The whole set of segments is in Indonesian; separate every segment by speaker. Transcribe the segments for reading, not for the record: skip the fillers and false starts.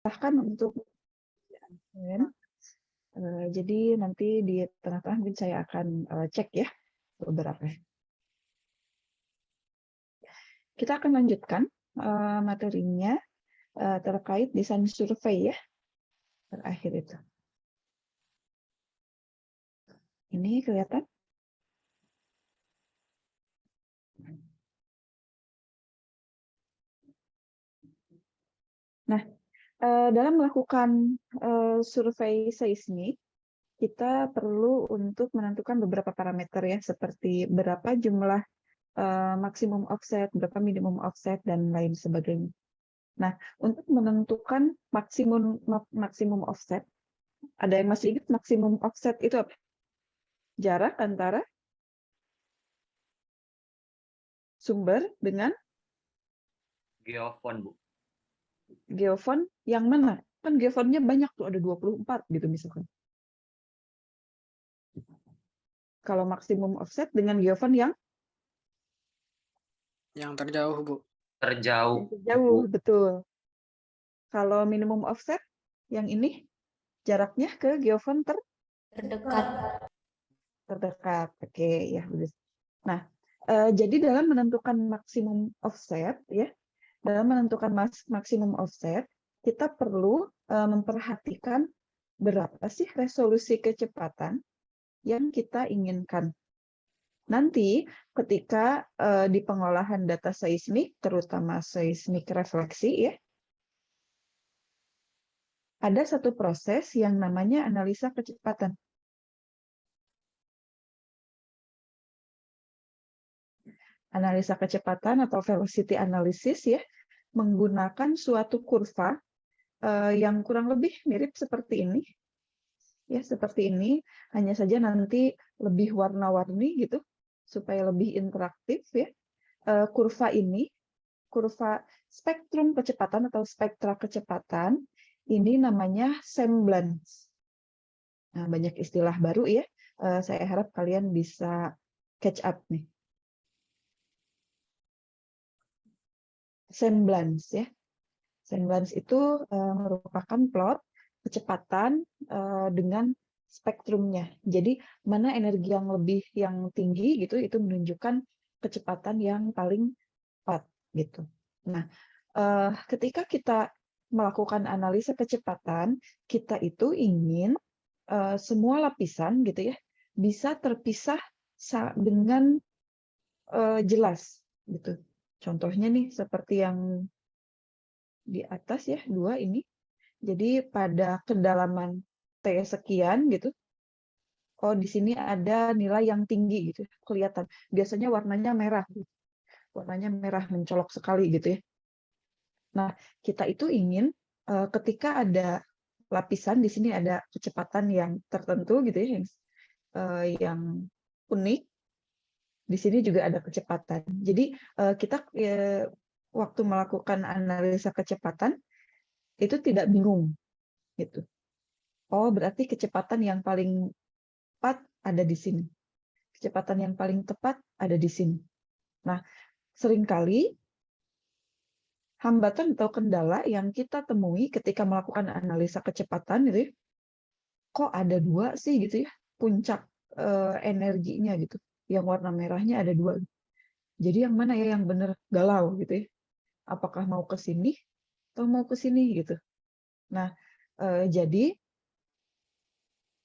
Speaker 1: silahkan untuk jadi nanti di tengah-tengah mungkin saya akan cek ya beberapa. Kita akan lanjutkan materinya terkait desain survei ya, terakhir itu. Ini kelihatan? Nah, dalam melakukan survei seismik, kita perlu untuk menentukan beberapa parameter ya, seperti berapa jumlah maksimum offset, berapa minimum offset, dan lain sebagainya. Nah, untuk menentukan maksimum offset, ada yang masih ingat maksimum offset itu apa? Jarak antara sumber dengan
Speaker 2: geofon, Bu.
Speaker 1: geofon yang mana? Kan geofonnya banyak tuh, ada 24 gitu misalkan. Kalau maksimum offset dengan geofon yang
Speaker 3: terjauh, Bu.
Speaker 2: Terjauh.
Speaker 1: terjauh, betul. Kalau minimum offset yang ini jaraknya ke geofon
Speaker 4: terdekat.
Speaker 1: Oke, ya. Nah, jadi dalam menentukan maksimum offset ya, dalam menentukan maksimum offset, kita perlu memperhatikan berapa sih resolusi kecepatan yang kita inginkan. Nanti ketika di pengolahan data seismik, terutama seismik refleksi ya, ada satu proses yang namanya analisa kecepatan. Analisa kecepatan atau velocity analysis ya, menggunakan suatu kurva yang kurang lebih mirip seperti ini. Ya, seperti ini, hanya saja nanti lebih warna-warni gitu supaya lebih interaktif ya. Kurva ini, kurva spektrum kecepatan atau spektra kecepatan, ini namanya semblance. Nah, banyak istilah baru ya. Saya harap kalian bisa catch up nih. Semblance ya. Semblance itu merupakan plot kecepatan dengan spektrumnya. Jadi mana energi yang tinggi gitu itu menunjukkan kecepatan yang paling cepat gitu. Nah, ketika kita melakukan analisa kecepatan, kita itu ingin semua lapisan gitu ya bisa terpisah dengan jelas gitu. Contohnya nih seperti yang di atas ya, 2 ini. Jadi pada kedalaman T sekian gitu, oh di sini ada nilai yang tinggi gitu, kelihatan. Biasanya warnanya merah, warnanya merah mencolok sekali gitu ya. Nah, kita itu ingin ketika ada lapisan di sini ada kecepatan yang tertentu gitu ya, yang unik. Di sini juga ada kecepatan. Jadi kita waktu melakukan analisa kecepatan itu tidak bingung gitu. Oh, berarti kecepatan yang paling tepat ada di sini. Kecepatan yang paling tepat ada di sini. Nah, seringkali hambatan atau kendala yang kita temui ketika melakukan analisa kecepatan gitu ya, kok ada 2 sih gitu ya, puncak energinya gitu. Yang warna merahnya ada 2. Jadi yang mana ya yang benar galau gitu ya. Apakah mau ke sini atau mau ke sini gitu. Nah, jadi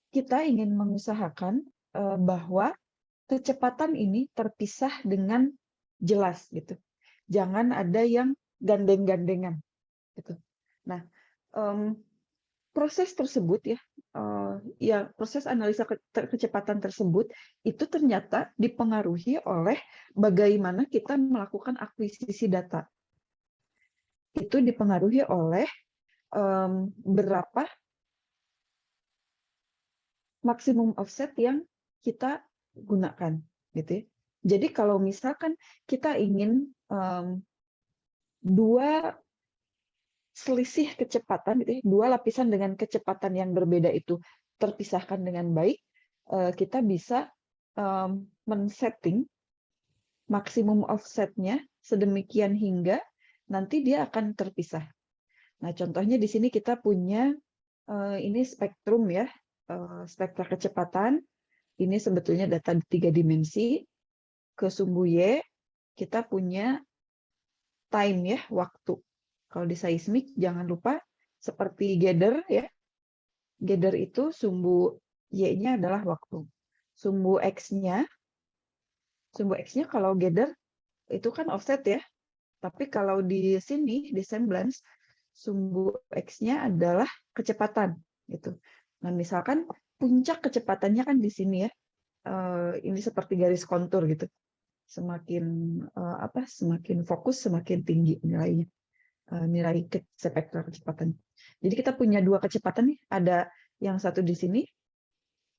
Speaker 1: kita ingin mengusahakan bahwa kecepatan ini terpisah dengan jelas gitu. Jangan ada yang gandeng-gandengan gitu. Nah, proses tersebut ya proses analisa kecepatan tersebut itu ternyata dipengaruhi oleh bagaimana kita melakukan akuisisi data. Itu dipengaruhi oleh berapa maksimum offset yang kita gunakan gitu ya. Jadi kalau misalkan kita ingin 2 selisih kecepatan gitu ya, 2 lapisan dengan kecepatan yang berbeda itu terpisahkan dengan baik, kita bisa men-setting maksimum offset-nya sedemikian hingga nanti dia akan terpisah. Nah, contohnya di sini kita punya ini spektrum ya, spektra kecepatan. Ini sebetulnya data 3 dimensi. Ke sumbu Y, kita punya time ya, waktu. Kalau di seismik, jangan lupa seperti gather ya. Gather itu sumbu Y-nya adalah waktu. Sumbu X-nya kalau gather itu kan offset ya. Tapi kalau di sini, di semblance, sumbu X-nya adalah kecepatan. Gitu. Nah, misalkan puncak kecepatannya kan di sini ya. Ini seperti garis kontur gitu. Semakin fokus semakin tinggi nilainya, nilai spektra kecepatan. Jadi kita punya dua kecepatan nih, ada yang satu di sini,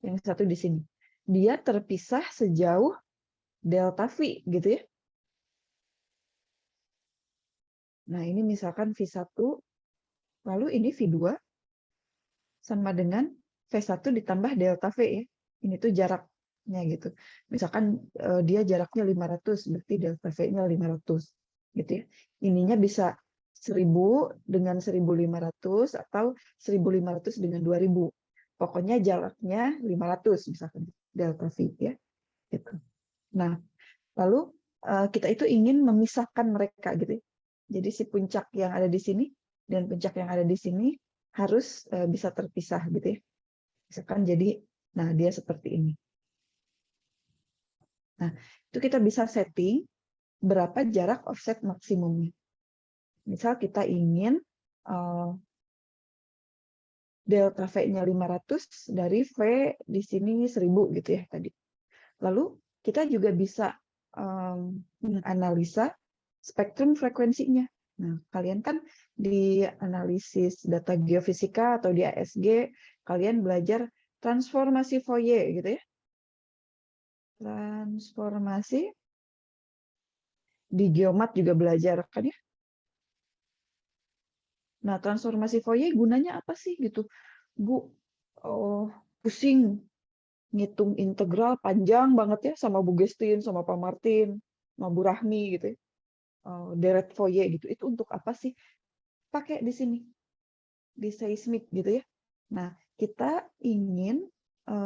Speaker 1: yang satu di sini. Dia terpisah sejauh delta V gitu ya. Nah, ini misalkan V1, lalu ini V2 sama dengan V1 ditambah delta V ya. Ini tuh jaraknya gitu. Misalkan dia jaraknya 500, berarti delta V-nya 500 gitu ya. Ininya bisa 1000 dengan 1500 atau 1500 dengan 2000. Pokoknya jaraknya 500 misalkan delta V ya. Gitu. Nah, lalu kita itu ingin memisahkan mereka gitu ya. Jadi si puncak yang ada di sini dan puncak yang ada di sini harus bisa terpisah gitu ya. Misalkan jadi, nah dia seperti ini. Nah, itu kita bisa setting berapa jarak offset maksimumnya. Misal kita ingin delta V-nya 500 dari V di sini 1000 gitu ya tadi. Lalu kita juga bisa menganalisa spektrum frekuensinya. Nah, kalian kan di analisis data geofisika atau di ASG, kalian belajar transformasi Fourier gitu ya. Transformasi di geomat juga belajar kan ya. Nah, transformasi Fourier gunanya apa sih gitu, Bu? Oh, pusing ngitung integral panjang banget ya sama Bu Gestin, sama Pak Martin, sama Bu Rahmi gitu ya. Deret Fourier gitu. Itu untuk apa sih? Pakai di sini di seismik gitu ya. Nah, kita ingin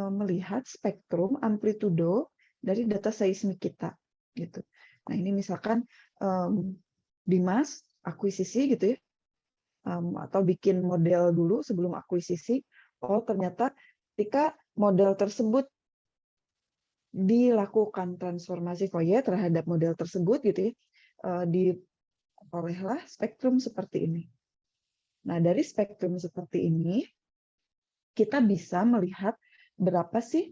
Speaker 1: melihat spektrum amplitudo dari data seismik kita gitu. Nah, ini misalkan Dimas akuisisi gitu ya. Atau bikin model dulu sebelum akuisisi. Oh, ternyata ketika model tersebut dilakukan transformasi Fourier terhadap model tersebut gitu ya, diperolehlah spektrum seperti ini. Nah, dari spektrum seperti ini, kita bisa melihat berapa sih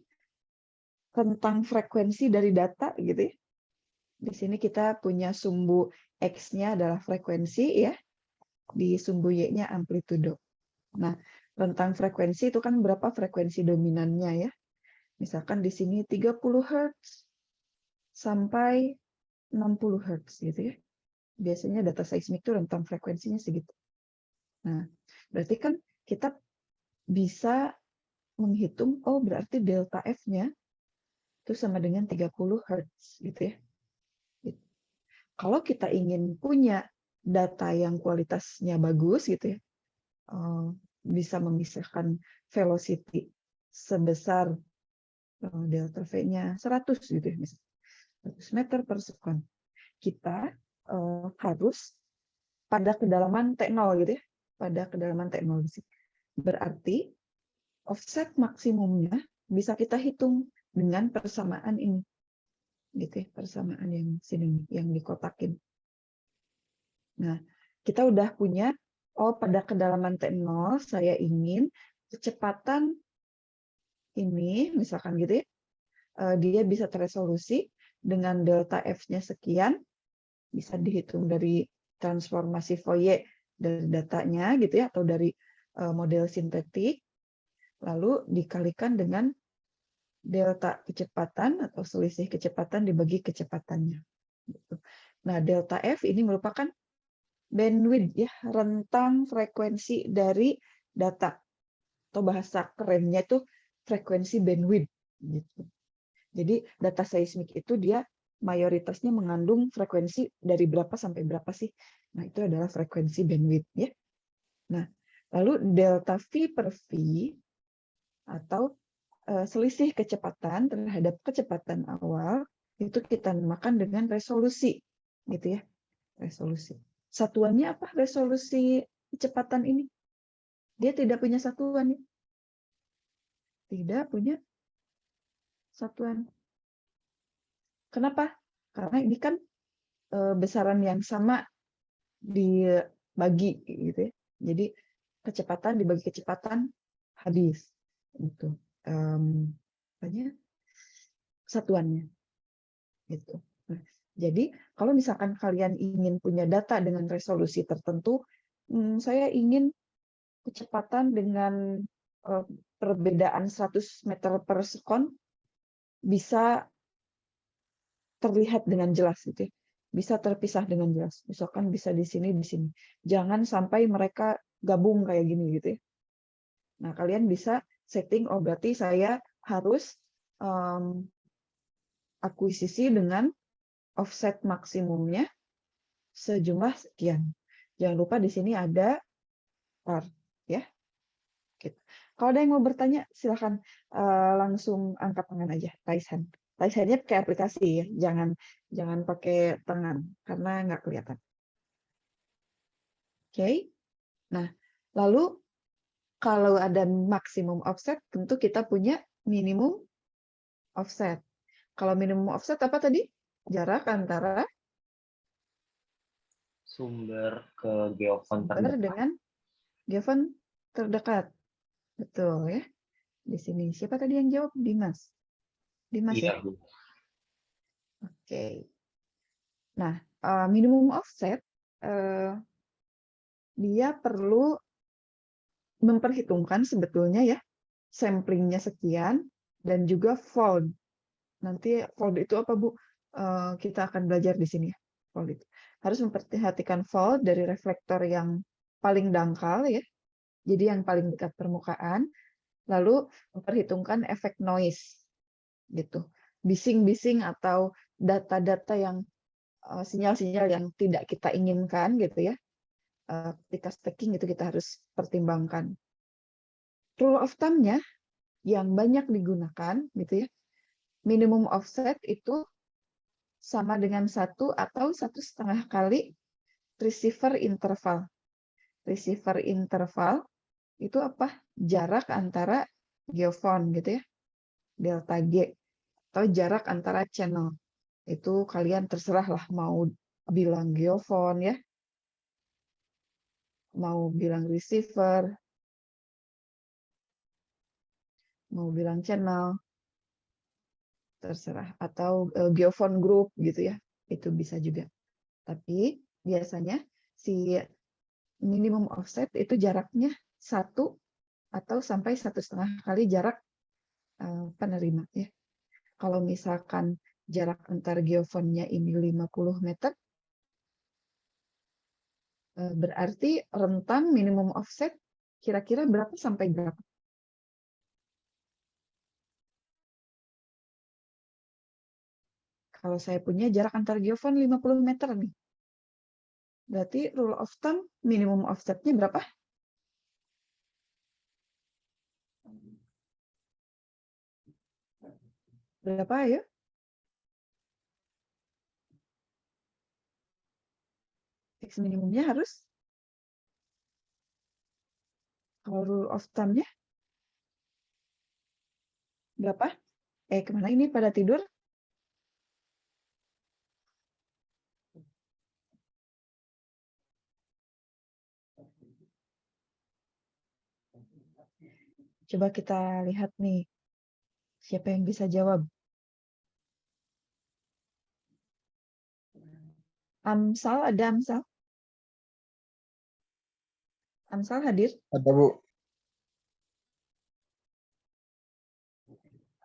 Speaker 1: rentang frekuensi dari data gitu ya. Di sini kita punya sumbu X-nya adalah frekuensi ya, di sumbu Y-nya amplitudo. Nah, rentang frekuensi itu kan berapa frekuensi dominannya ya. Misalkan di sini 30 Hz sampai 60 Hz gitu ya. Biasanya data seismik itu rentang frekuensinya segitu. Nah, berarti kan kita bisa menghitung, oh berarti delta F-nya itu sama dengan 30 Hz gitu ya. Kalau kita ingin punya data yang kualitasnya bagus gitu ya, bisa memisahkan velocity sebesar delta V-nya 100 gitu ya, misalnya 100 meter per second. Kita harus pada kedalaman T0 gitu ya, pada kedalaman T0 di sini. Berarti offset maksimumnya bisa kita hitung dengan persamaan ini. Gitu ya, persamaan yang sini yang dikotakin. Nah, kita udah punya pada kedalaman T0 saya ingin kecepatan ini misalkan gitu ya. Dia bisa teresolusi dengan delta F-nya sekian, bisa dihitung dari transformasi Fourier dari datanya gitu ya, atau dari model sintetik, lalu dikalikan dengan delta kecepatan atau selisih kecepatan dibagi kecepatannya. Nah, delta F ini merupakan bandwidth ya, rentang frekuensi dari data, atau bahasa kerennya itu frekuensi bandwidth gitu. Jadi data seismik itu dia mayoritasnya mengandung frekuensi dari berapa sampai berapa sih? Nah, itu adalah frekuensi bandwidth ya. Nah, lalu delta V per V atau selisih kecepatan terhadap kecepatan awal itu kita namakan dengan resolusi, gitu ya, resolusi. Satuannya apa resolusi kecepatan ini? Dia tidak punya satuan, ya? Tidak punya satuan. Kenapa? Karena ini kan besaran yang sama dibagi, gitu ya. Jadi kecepatan dibagi kecepatan habis, itu satuannya, gitu. Nah, jadi kalau misalkan kalian ingin punya data dengan resolusi tertentu, saya ingin kecepatan dengan perbedaan 100 meter per sekon bisa terlihat dengan jelas, gitu ya. Bisa terpisah dengan jelas. Misalkan bisa di sini, di sini. Jangan sampai mereka gabung kayak gini, gitu ya. Nah, kalian bisa setting, oh berarti saya harus akuisisi dengan offset maksimumnya sejumlah sekian. Jangan lupa di sini ada R, ya. Gitu. Kalau ada yang mau bertanya, silakan langsung angkat tangan aja, raise hand. Raise hand-nya pakai aplikasi ya, jangan pakai tangan karena nggak kelihatan. Oke. Nah, lalu kalau ada maksimum offset, tentu kita punya minimum offset. Kalau minimum offset apa tadi? Jarak antara
Speaker 2: Sumber ke geofon
Speaker 1: sumber
Speaker 2: terdekat.
Speaker 1: dengan geofon terdekat. Betul ya. Di sini siapa tadi yang jawab? Dimas. Dimas ya.
Speaker 2: Iya, Bu.
Speaker 1: Oke. Nah, minimum offset dia perlu memperhitungkan sebetulnya ya samplingnya sekian dan juga fold. Nanti fold itu apa, Bu? Kita akan belajar di sini ya. Fold itu harus memperhatikan fold dari reflektor yang paling dangkal ya. Jadi yang paling dekat permukaan, lalu memperhitungkan efek noise gitu. Bising-bising atau data-data yang sinyal-sinyal yang tidak kita inginkan gitu ya. Ketika stacking itu kita harus pertimbangkan. Rule of thumb-nya yang banyak digunakan gitu ya. Minimum offset itu sama dengan 1 atau 1,5 kali receiver interval. Receiver interval itu apa? Jarak antara geofon gitu ya. Delta G atau jarak antara channel. Itu kalian terserah lah mau bilang geofon ya, mau bilang receiver, mau bilang channel, terserah. Atau geofon group gitu ya, itu bisa juga. Tapi biasanya si minimum offset itu jaraknya 1 atau sampai 1,5 kali jarak penerima ya. Kalau misalkan jarak antar geofonnya ini 50 meter, berarti rentang minimum offset kira-kira berapa sampai berapa? Kalau saya punya jarak antar geofon 50 meter nih, berarti rule of thumb minimum offsetnya berapa? Berapa ya? X minimumnya harus, kalau rule of thumb-nya berapa? Kemana ini pada tidur? Coba kita lihat nih, siapa yang bisa jawab? Amsal, ada Amsal? Amsal hadir?
Speaker 3: Ada, Bu.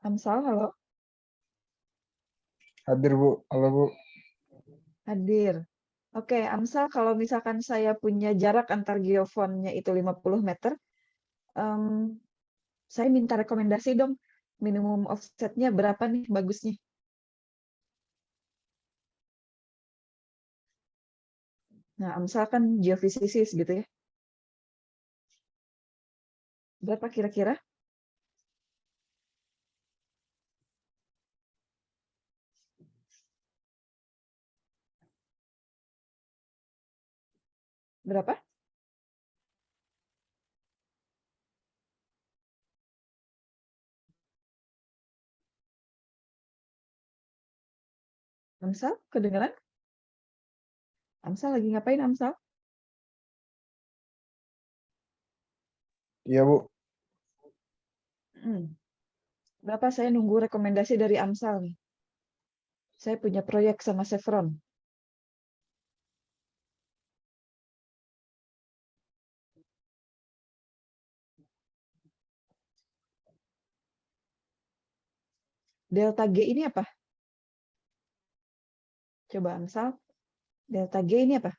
Speaker 1: Amsal, halo?
Speaker 3: Hadir, Bu. Halo, Bu.
Speaker 1: Hadir. Oke, Amsal, kalau misalkan saya punya jarak antar geofonnya itu 50 meter, saya minta rekomendasi dong, minimum offsetnya berapa nih bagusnya? Nah, Amsal kan geofisikalis gitu ya. Berapa kira-kira? Berapa? Amsal, kedengeran? Amsal lagi ngapain, Amsal?
Speaker 3: Iya, Bu.
Speaker 1: Berapa saya nunggu rekomendasi dari Amsal nih. Saya punya proyek sama Chevron. Delta G ini apa? Coba Amsal. Delta G ini apa?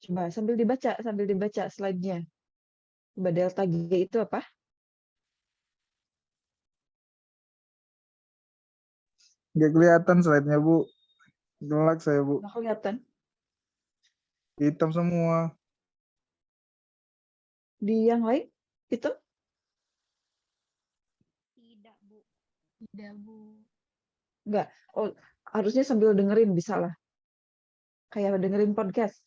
Speaker 1: Coba sambil dibaca slide-nya. Coba delta G itu apa?
Speaker 3: Nggak kelihatan slide-nya, Bu. Gelap saya, Bu.
Speaker 1: Nggak kelihatan.
Speaker 3: Hitam semua.
Speaker 1: Di yang lain itu?
Speaker 4: Tidak, Bu. Tidak, Bu.
Speaker 1: Enggak. Oh, harusnya sambil dengerin bisa lah. Kayak dengerin podcast.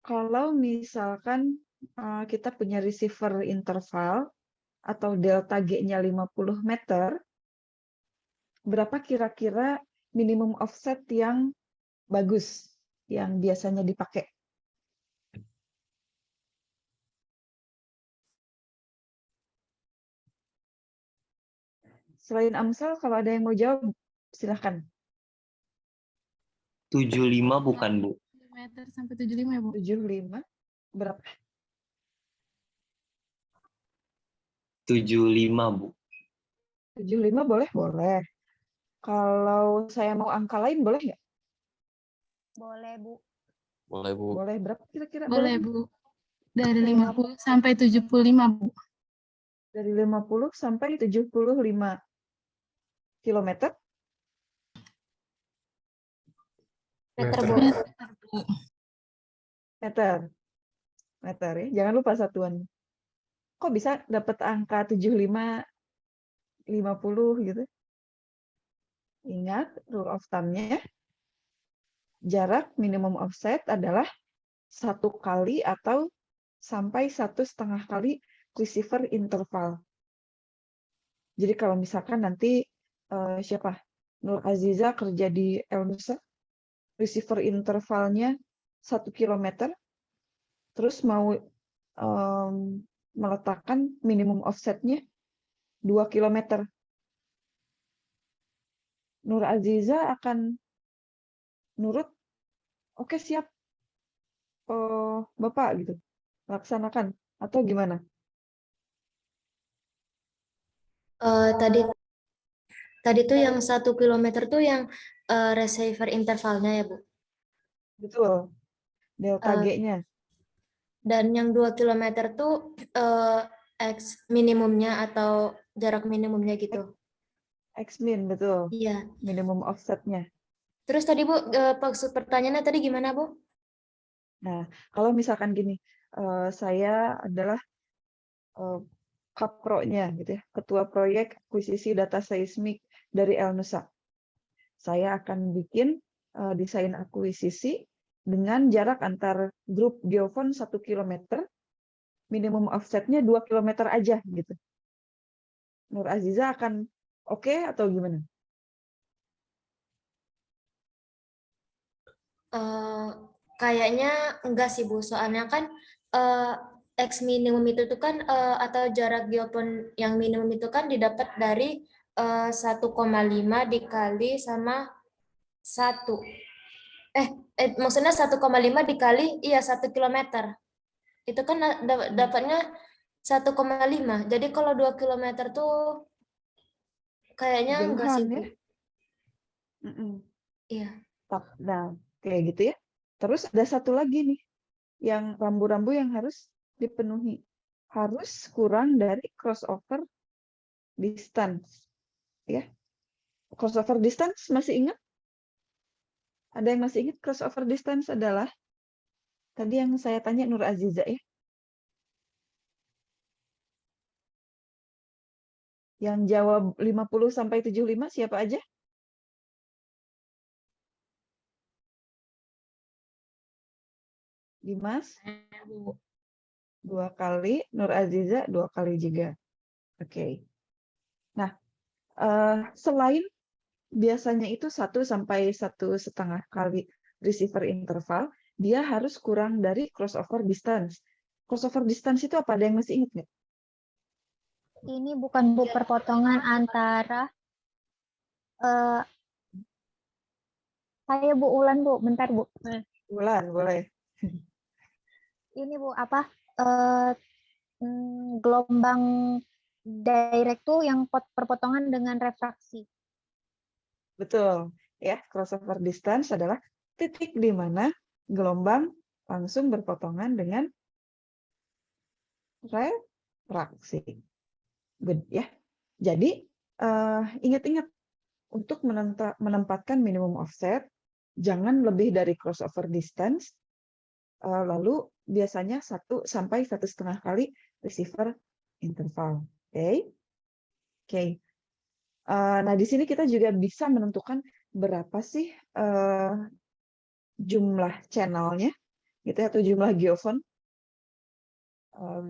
Speaker 1: Kalau misalkan kita punya receiver interval atau delta G-nya 50 meter, berapa kira-kira minimum offset yang bagus, yang biasanya dipakai? Selain Amsal, kalau ada yang mau jawab, silahkan.
Speaker 2: 75 bukan, Bu?
Speaker 4: Meter sampai 75 ya, Bu.
Speaker 1: 75, berapa?
Speaker 2: 75, Bu.
Speaker 1: 75 boleh? Boleh. Kalau saya mau angka lain, boleh nggak?
Speaker 4: Boleh, Bu.
Speaker 5: Boleh, Bu.
Speaker 1: Boleh. Berapa kira-kira?
Speaker 4: Boleh, Bu. Dari
Speaker 1: Lima-
Speaker 4: 50 sampai 75, Bu.
Speaker 1: Dari 50 sampai 75 kilometer.
Speaker 6: Meter, Bu.
Speaker 1: Meter ya. Jangan lupa satuan. Kok bisa dapat angka 75, 50 gitu? Ingat, rule of thumb-nya, jarak minimum offset adalah 1 kali atau sampai 1,5 kali receiver interval. Jadi kalau misalkan nanti siapa? Nur Aziza kerja di Elnusa, receiver intervalnya 1 kilometer, terus mau meletakkan minimum offsetnya 2 kilometer. Nur Aziza akan nurut, oke siap, Bapak gitu, laksanakan, atau gimana?
Speaker 6: Tadi tuh yang 1 kilometer tuh yang receiver intervalnya ya, Bu.
Speaker 1: Betul, delta G-nya.
Speaker 6: Dan yang 2 kilometer tuh X minimumnya atau jarak minimumnya gitu.
Speaker 1: X-min, betul,
Speaker 6: Iya.
Speaker 1: minimum offsetnya.
Speaker 6: Terus tadi, Bu, maksud pertanyaannya tadi gimana, Bu?
Speaker 1: Nah, kalau misalkan gini, saya adalah kapro-nya gitu ya, ketua proyek akuisisi data seismik dari Elnusa. Saya akan bikin desain akuisisi dengan jarak antar grup geofon 1 km, minimum offsetnya 2 km aja gitu. Nur Aziza akan oke atau gimana?
Speaker 6: Kayaknya enggak sih, Bu. Soalnya kan X minimum itu tuh kan atau jarak geopon yang minimum itu kan didapat dari 1,5 dikali sama 1. Maksudnya 1,5 dikali 1 kilometer. Itu kan dapatnya 1,5. Jadi kalau 2 kilometer tuh Kayaknya enggak sih,
Speaker 1: Kejauhan
Speaker 6: Bu.
Speaker 1: ya. Mm-mm.
Speaker 6: Iya.
Speaker 1: Nah, kayak gitu ya. Terus ada satu lagi nih, yang rambu-rambu yang harus dipenuhi. Harus kurang dari crossover distance. Ya, crossover distance masih ingat? Ada yang masih ingat crossover distance adalah tadi yang saya tanya Nur Aziza ya. Yang jawab 50 sampai 75 siapa aja? Dimas
Speaker 4: Bu.
Speaker 1: 2 kali, Nur Aziza 2 kali juga. Oke. Nah, selain biasanya itu 1 sampai 1,5 kali receiver interval, dia harus kurang dari crossover distance. Crossover distance itu apa? Ada yang masih ingat nggak?
Speaker 5: Ini bukan Bu perpotongan antara saya Bu Ulan Bu, bentar Bu.
Speaker 1: Bulan, boleh.
Speaker 5: Ini Bu apa gelombang direct tuh yang perpotongan dengan refraksi.
Speaker 1: Betul. Ya, crossover distance adalah titik di mana gelombang langsung berpotongan dengan refraksi. Good, ya. Jadi, ingat-ingat untuk menempatkan minimum offset, jangan lebih dari crossover distance, lalu biasanya 1 sampai 1,5 kali receiver interval. Oke. Oke. Nah, di sini kita juga bisa menentukan berapa sih jumlah channelnya, gitu ya, atau jumlah geofon,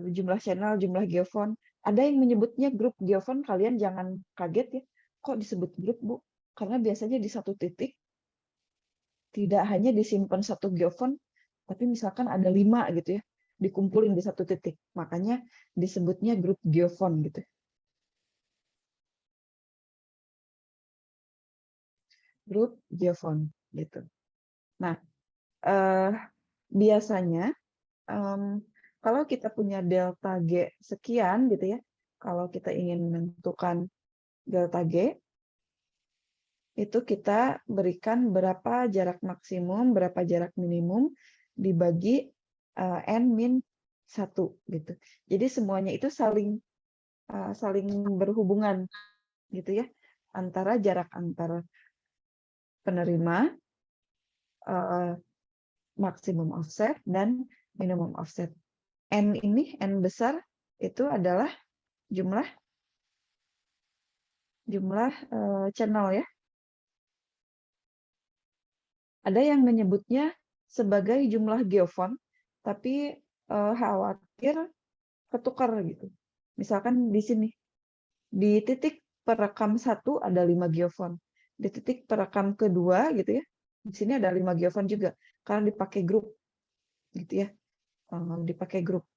Speaker 1: jumlah channel, jumlah geofon. Ada yang menyebutnya grup geofon, kalian jangan kaget ya, kok disebut grup Bu? Karena biasanya di satu titik tidak hanya disimpan satu geofon, tapi misalkan ada 5 gitu ya, dikumpulin di satu titik. Makanya disebutnya grup geofon gitu. Grup geofon gitu. Nah, biasanya kalau kita punya delta G sekian gitu ya, kalau kita ingin menentukan delta G, itu kita berikan berapa jarak maksimum, berapa jarak minimum, dibagi N-1 gitu. Jadi semuanya itu saling berhubungan gitu ya, antara jarak antara penerima, maksimum offset, dan minimum offset. N ini, N besar, itu adalah jumlah channel ya. Ada yang menyebutnya sebagai jumlah geofon, tapi khawatir ketukar gitu. Misalkan di sini, di titik perekam 1 ada 5 geofon. Di titik perekam kedua gitu ya, di sini ada 5 geofon juga, karena dipakai grup gitu ya. Dipakai grup.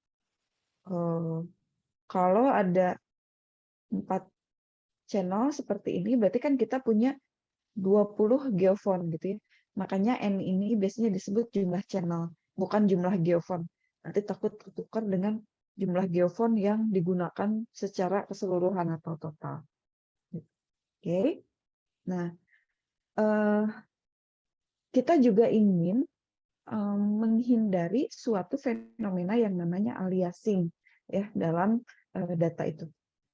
Speaker 1: Kalau ada 4 channel seperti ini, berarti kan kita punya 20 geofon gitu ya. Makanya N ini biasanya disebut jumlah channel, bukan jumlah geofon. Nanti takut ketukar dengan jumlah geofon yang digunakan secara keseluruhan atau total. Oke. Nah, kita juga ingin menghindari suatu fenomena yang namanya aliasing ya dalam data itu.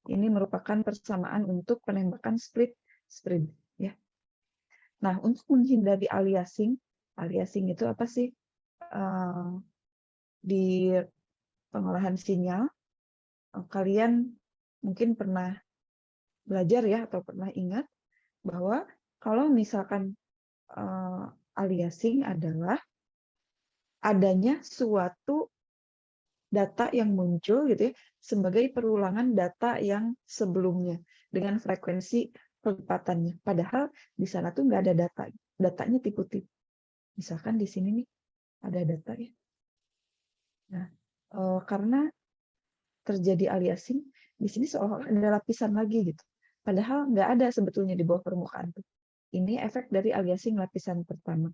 Speaker 1: Ini merupakan persamaan untuk penembakan split sprint ya. Nah, untuk menghindari aliasing itu apa sih? Di pengolahan sinyal, kalian mungkin pernah belajar ya, atau pernah ingat bahwa kalau misalkan aliasing adalah adanya suatu data yang muncul gitu ya, sebagai perulangan data yang sebelumnya dengan frekuensi kelipatannya. Padahal di sana tuh nggak ada data, datanya tipe-tipe. Misalkan di sini nih ada data ya. Nah, karena terjadi aliasing, di sini seolah-olah ada lapisan lagi gitu. Padahal nggak ada sebetulnya di bawah permukaan tuh. Ini efek dari aliasing lapisan pertama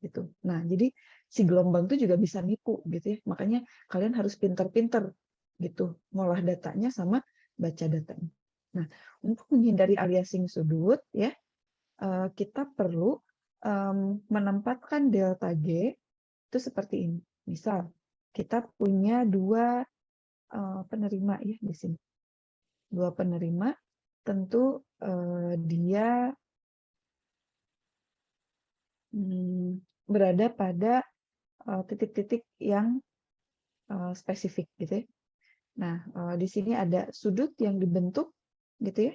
Speaker 1: gitu. Nah, jadi si gelombang itu juga bisa nipu gitu ya. Makanya kalian harus pinter-pinter gitu ngolah datanya sama baca datanya. Nah, untuk menghindari aliasing sudut, ya, kita perlu menempatkan delta G itu seperti ini. Misal, kita punya dua penerima ya di sini. Dua penerima, tentu dia berada pada titik-titik yang spesifik gitu ya. Nah, di sini ada sudut yang dibentuk gitu ya.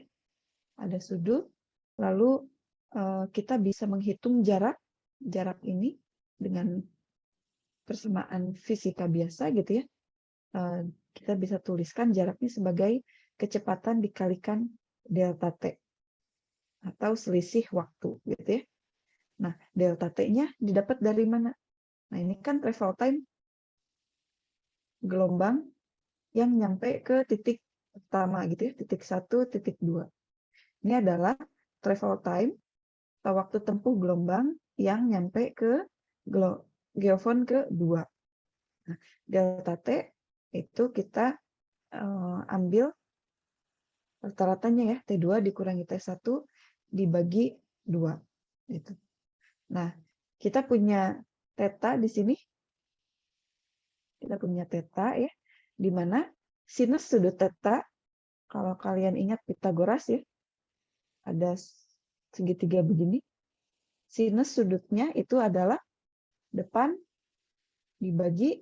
Speaker 1: Ada sudut, lalu kita bisa menghitung jarak ini dengan persamaan fisika biasa gitu ya. Kita bisa tuliskan jaraknya sebagai kecepatan dikalikan delta T atau selisih waktu gitu ya. Nah, delta T-nya didapat dari mana? Nah, ini kan travel time gelombang yang nyampe ke titik pertama gitu ya, titik 1, titik 2. Ini adalah travel time atau waktu tempuh gelombang yang nyampe ke geofon ke-2. Nah, delta T itu kita ambil rata-ratanya ya, T2 dikurangi T1 dibagi 2. Gitu. Nah, kita punya theta di sini. Kita punya theta ya, di mana sinus sudut theta, kalau kalian ingat Pitagoras ya, ada segitiga begini. Sinus sudutnya itu adalah depan dibagi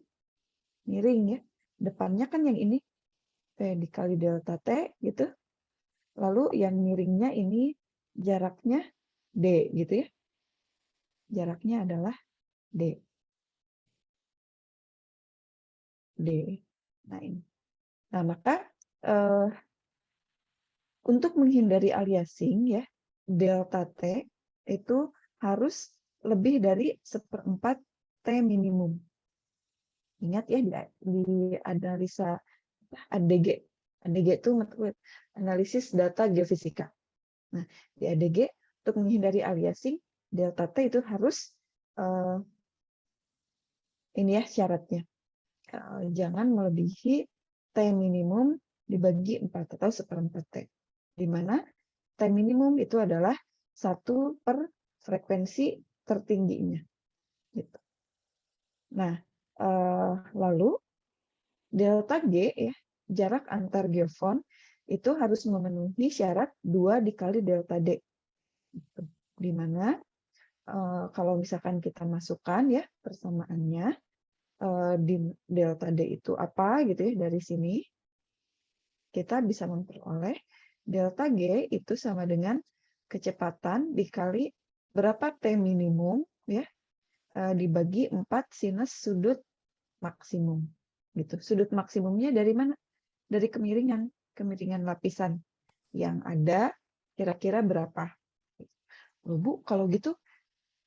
Speaker 1: miring ya. Depannya kan yang ini T dikali delta T gitu. Lalu yang miringnya ini jaraknya D gitu ya. Jaraknya adalah D. Nah ini. Nah maka untuk menghindari aliasing ya, delta T itu harus lebih dari 1/4 T minimum. Ingat ya di analisa ADG. ADG itu analisis data geofisika. Nah, di ADG untuk menghindari aliasing, delta T itu harus ini ya syaratnya. Jangan melebihi T minimum dibagi 4 atau 1/4 T. Di mana T minimum itu adalah 1 per frekuensi tertingginya. Gitu. Nah, lalu delta G ya, jarak antar geofon itu harus memenuhi syarat 2 dikali delta D. Gitu. Di mana kalau misalkan kita masukkan ya persamaannya di delta D itu apa gitu ya dari sini, kita bisa memperoleh delta G itu sama dengan kecepatan dikali berapa T minimum ya dibagi 4 sinus sudut maksimum gitu. Sudut maksimumnya dari mana? Dari kemiringan lapisan yang ada kira-kira berapa. Loh, Bu, kalau gitu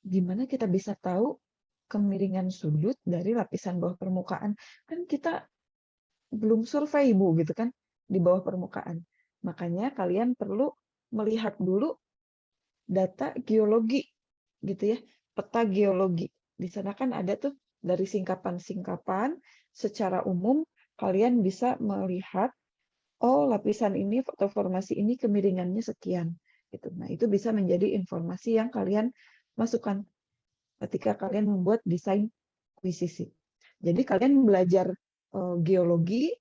Speaker 1: gimana kita bisa tahu kemiringan sudut dari lapisan bawah permukaan? Kan kita belum survei, Bu, gitu kan, di bawah permukaan. Makanya kalian perlu melihat dulu data geologi, gitu ya, peta geologi. Di sana kan ada tuh dari singkapan-singkapan, secara umum kalian bisa melihat, oh lapisan ini atau formasi ini kemiringannya sekian. Gitu. Nah, itu bisa menjadi informasi yang kalian masukkan ketika kalian membuat desain akuisisi. Jadi kalian belajar geologi,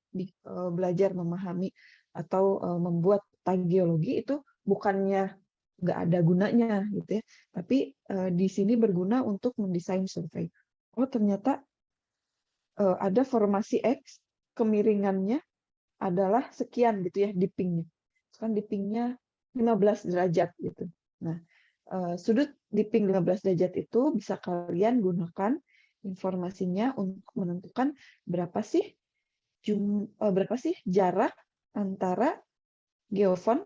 Speaker 1: belajar memahami atau membuat peta geologi itu bukannya nggak ada gunanya gitu ya, tapi di sini berguna untuk mendesain survei. Oh ternyata ada formasi X, kemiringannya adalah sekian gitu ya dippingnya. Kan dippingnya 15 derajat gitu. Nah, sudut dipping 15 derajat itu bisa kalian gunakan informasinya untuk menentukan berapa sih jarak antara geofon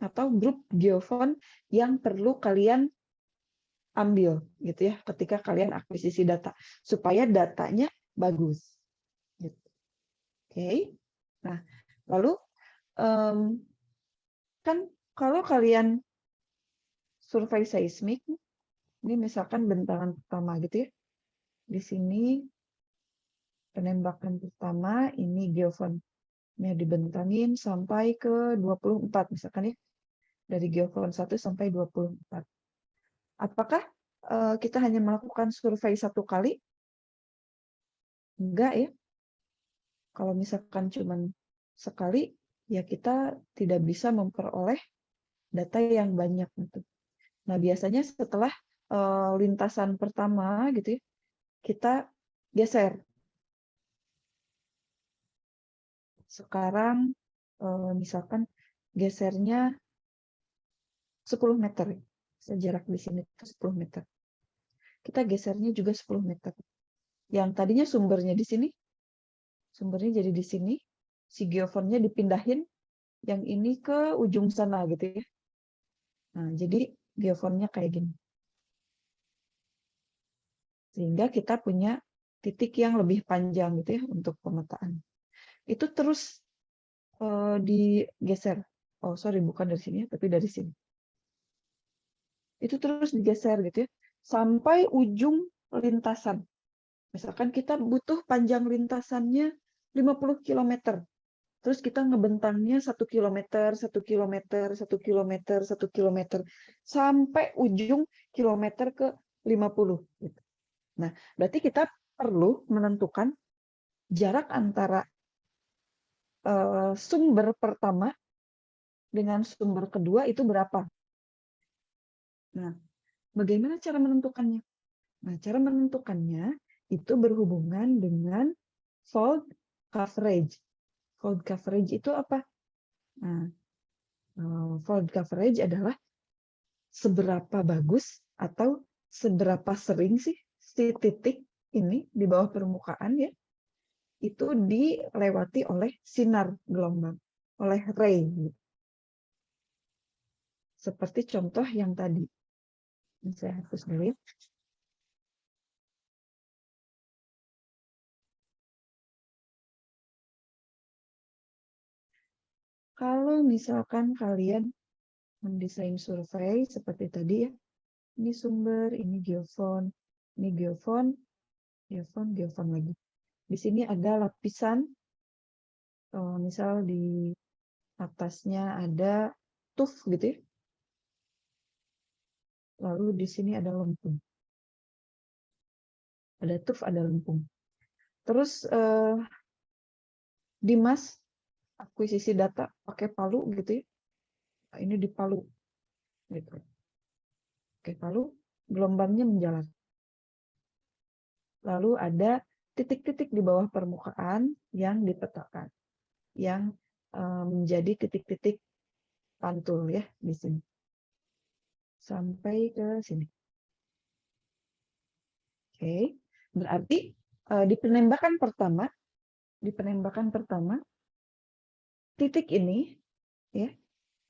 Speaker 1: atau grup geofon yang perlu kalian ambil gitu ya ketika kalian akuisisi data supaya datanya bagus. Gitu. Oke. Nah, lalu kan kalau kalian survei seismik, ini misalkan bentangan pertama gitu ya. Di sini penembakan pertama ini geofon Ya, dibentangin sampai ke 24 misalkan ya. Dari geofront 1 sampai 24. Apakah kita hanya melakukan survei satu kali? Enggak ya. Kalau misalkan cuman sekali, ya kita tidak bisa memperoleh data yang banyak gitu. Nah, biasanya setelah lintasan pertama gitu ya, kita geser. Sekarang misalkan gesernya 10 meter. Jarak di sini itu 10 meter. Kita gesernya juga 10 meter. Yang tadinya sumbernya di sini, sumbernya jadi di sini, si geofonnya dipindahin, yang ini ke ujung sana gitu ya. Nah, jadi geofonnya kayak gini. Sehingga kita punya titik yang lebih panjang gitu ya untuk pemetaan. Itu terus digeser. Oh, sorry, bukan dari sini ya, tapi dari sini. Itu terus digeser gitu ya, sampai ujung lintasan. Misalkan kita butuh panjang lintasannya 50 km. Terus kita ngebentangnya 1 km, 1 km, 1 km, 1 km. Sampai ujung kilometer ke 50. Gitu. Nah, berarti kita perlu menentukan jarak antara sumber pertama dengan sumber kedua itu berapa. Nah, bagaimana cara menentukannya? Nah, cara menentukannya itu berhubungan dengan fold coverage. Fold coverage itu apa? Nah, fold coverage adalah seberapa bagus atau seberapa sering sih si titik ini di bawah permukaan ya, itu dilewati oleh sinar gelombang, oleh ray. Seperti contoh yang tadi. Saya hapus dulu ya. Kalau misalkan kalian mendesain survei seperti tadi ya, ini sumber, ini geofon, geofon lagi. Di sini ada lapisan, misal di atasnya ada tuf gitu ya. Lalu di sini ada lempung. Ada tuf, ada lempung. Terus Dimas akuisisi data pakai Palu gitu ya. Nah, ini di Palu. Gitu. Oke, Palu, gelombangnya menjalar. Lalu ada titik-titik di bawah permukaan yang dipetakan, yang menjadi titik-titik pantul ya di sini. Sampai ke sini. Oke, berarti di penembakan pertama, titik ini ya,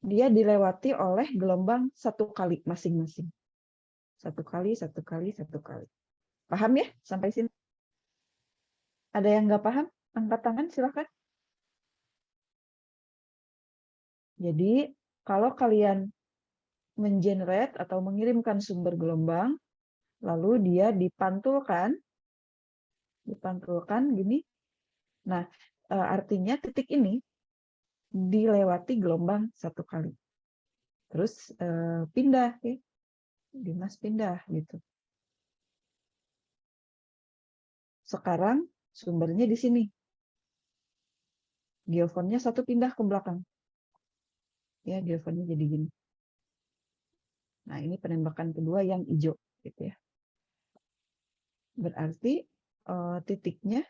Speaker 1: dia dilewati oleh gelombang satu kali masing-masing. Satu kali. Paham ya sampai sini? Ada yang nggak paham? Angkat tangan silahkan. Jadi kalau kalian mengenerate atau mengirimkan sumber gelombang, lalu dia dipantulkan gini. Nah, artinya titik ini dilewati gelombang satu kali. Terus pindah ya. Dimas pindah gitu. Sekarang sumbernya di sini. Geofonnya satu pindah ke belakang. Ya, geofonnya jadi gini. Nah, ini penembakan kedua yang hijau gitu ya. Berarti titiknya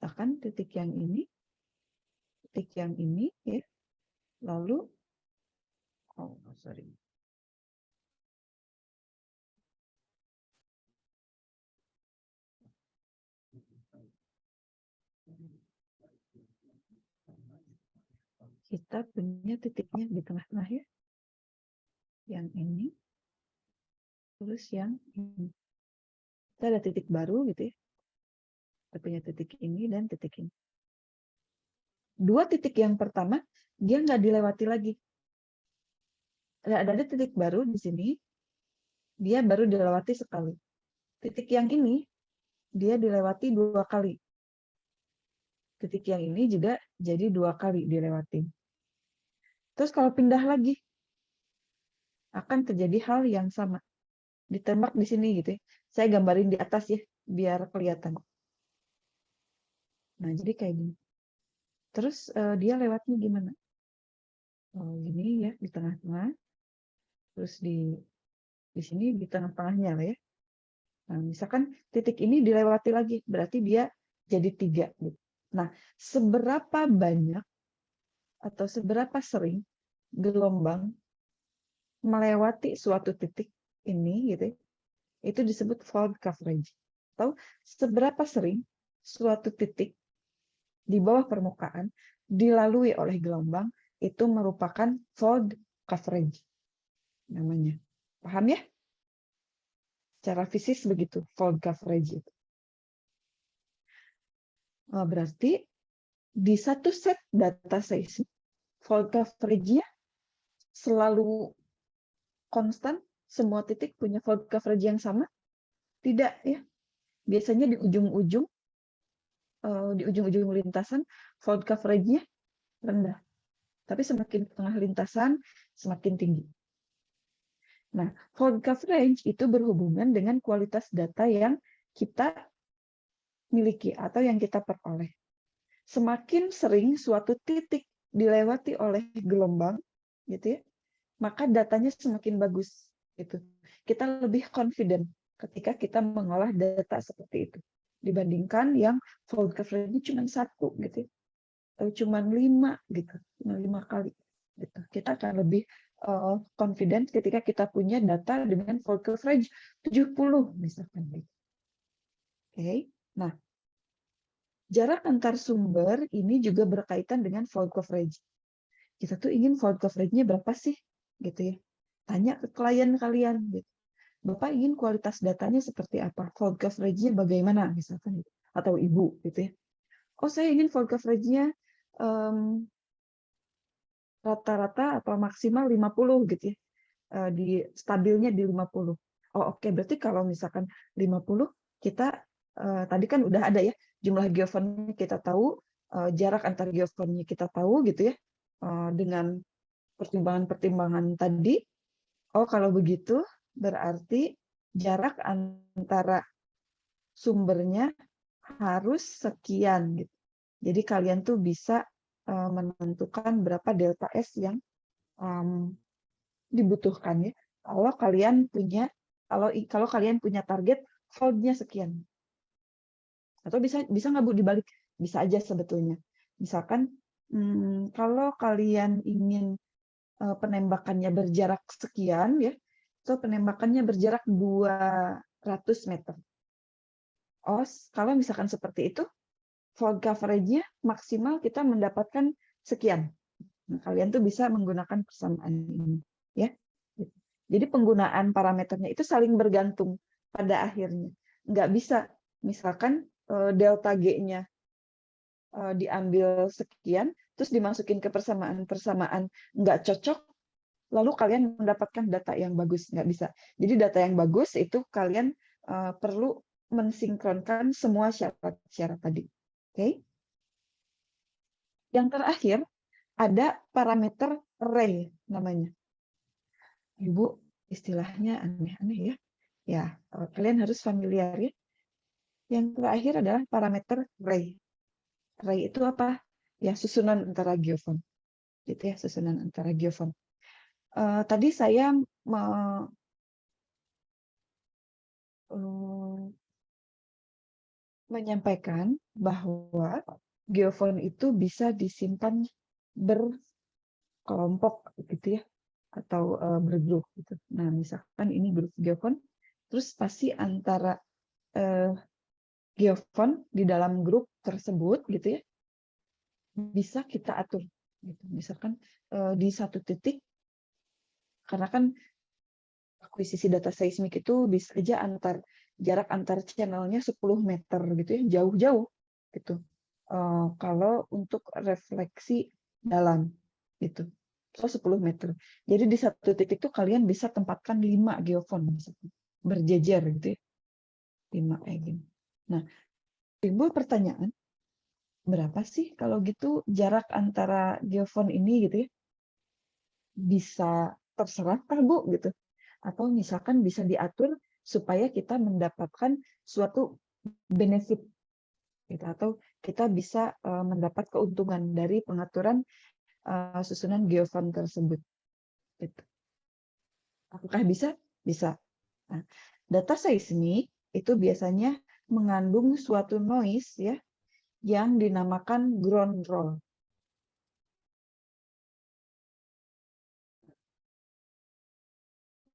Speaker 1: akan titik yang ini ya. Lalu kita punya titiknya di tengah-tengah ya. Yang ini. Terus yang ini. Kita ada titik baru gitu ya. Kita punya titik ini dan titik ini. Dua titik yang pertama, dia nggak dilewati lagi. Ada titik baru di sini, dia baru dilewati sekali. Titik yang ini, dia dilewati 2 kali. titik yang ini juga jadi 2 kali dilewatin. Terus kalau pindah lagi, akan terjadi hal yang sama. Ditembak di sini gitu ya. Saya gambarin di atas ya, biar kelihatan. Nah, jadi kayak gini. Terus dia lewatnya gimana? Oh, gini ya, di tengah-tengah. Terus di sini di tengah-tengahnya lah ya. Nah, misalkan titik ini dilewati lagi, berarti dia jadi 3. Gitu. Nah, seberapa banyak atau seberapa sering gelombang melewati suatu titik ini gitu ya, itu disebut fold coverage. Atau seberapa sering suatu titik di bawah permukaan dilalui oleh gelombang itu merupakan fold coverage namanya. Paham ya? Secara fisik begitu, fold coverage itu. Berarti di satu set data seismik, fold coverage-nya selalu konstan, semua titik punya fold coverage yang sama? Tidak ya. Biasanya di ujung-ujung lintasan fold coverage-nya rendah. Tapi semakin ke tengah lintasan semakin tinggi. Nah, fold coverage itu berhubungan dengan kualitas data yang kita miliki atau yang kita peroleh. Semakin sering suatu titik dilewati oleh gelombang, gitu ya, maka datanya semakin bagus. Gitu. Kita lebih confident ketika kita mengolah data seperti itu dibandingkan yang fold coverage-nya cuma 1, gitu ya, atau cuma 5, gitu, cuma 5 kali. Gitu. Kita akan lebih confident ketika kita punya data dengan fold coverage 70 misalkan. Oke. Nah, jarak antar sumber ini juga berkaitan dengan fold coverage. Kita tuh ingin fold coverage-nya berapa sih? Gitu ya. Tanya ke klien kalian gitu. Bapak ingin kualitas datanya seperti apa? Fold coverage-nya bagaimana misalkan gitu. Atau Ibu gitu ya. Oh, saya ingin fold coverage-nya rata-rata atau maksimal 50 gitu ya. Di stabilnya di 50. Oh, oke. Berarti kalau misalkan 50 kita tadi kan udah ada ya jumlah geofon kita tahu, jarak antar geofonnya kita tahu gitu ya. Dengan pertimbangan-pertimbangan tadi. Oh, kalau begitu berarti jarak antara sumbernya harus sekian gitu. Jadi kalian tuh bisa menentukan berapa delta S yang dibutuhkan ya. Kalau kalian punya target fold-nya sekian. Atau bisa nggak Bu dibalik? Bisa aja sebetulnya. Misalkan kalau kalian ingin penembakannya berjarak sekian ya, atau penembakannya berjarak 200 meter. Oh, kalau misalkan seperti itu, fold coverage-nya maksimal kita mendapatkan sekian. Nah, kalian tuh bisa menggunakan persamaan ini, ya. Jadi penggunaan parameternya itu saling bergantung pada akhirnya. Nggak bisa, misalkan delta G-nya diambil sekian, terus dimasukin ke persamaan nggak cocok, lalu kalian mendapatkan data yang bagus. Nggak bisa. Jadi data yang bagus itu kalian perlu mensinkronkan semua syarat-syarat tadi. Oke? Yang terakhir, ada parameter array namanya. Ibu, istilahnya aneh-aneh ya. Ya, kalian harus familiar ya. Yang terakhir adalah parameter array. Array itu apa? Ya, susunan antara geofon. Gitu ya, susunan antara geofon. Tadi saya menyampaikan bahwa geofon itu bisa disimpan berkelompok gitu ya, atau bergrup gitu. Nah, misalkan ini grup geofon, terus pasti antara geofon di dalam grup tersebut gitu ya, bisa kita atur. Gitu. Misalkan di satu titik, karena kan akuisisi data seismik itu bisa aja jarak antar channelnya 10 meter gitu ya, jauh-jauh gitu. Kalau untuk refleksi dalam gitu. So 10 meter. Jadi di satu titik itu kalian bisa tempatkan 5 geofon misalnya, berjejer gitu ya. 5 kayak gini. Nah, timbul pertanyaan, berapa sih kalau gitu jarak antara geofon ini gitu ya? Bisa terserah kah Bu gitu? Atau misalkan bisa diatur supaya kita mendapatkan suatu benefit gitu, atau kita bisa mendapat keuntungan dari pengaturan susunan geofon tersebut. Gitu. Apakah bisa? Bisa. Nah, data seismik itu biasanya mengandung suatu noise ya yang dinamakan ground roll.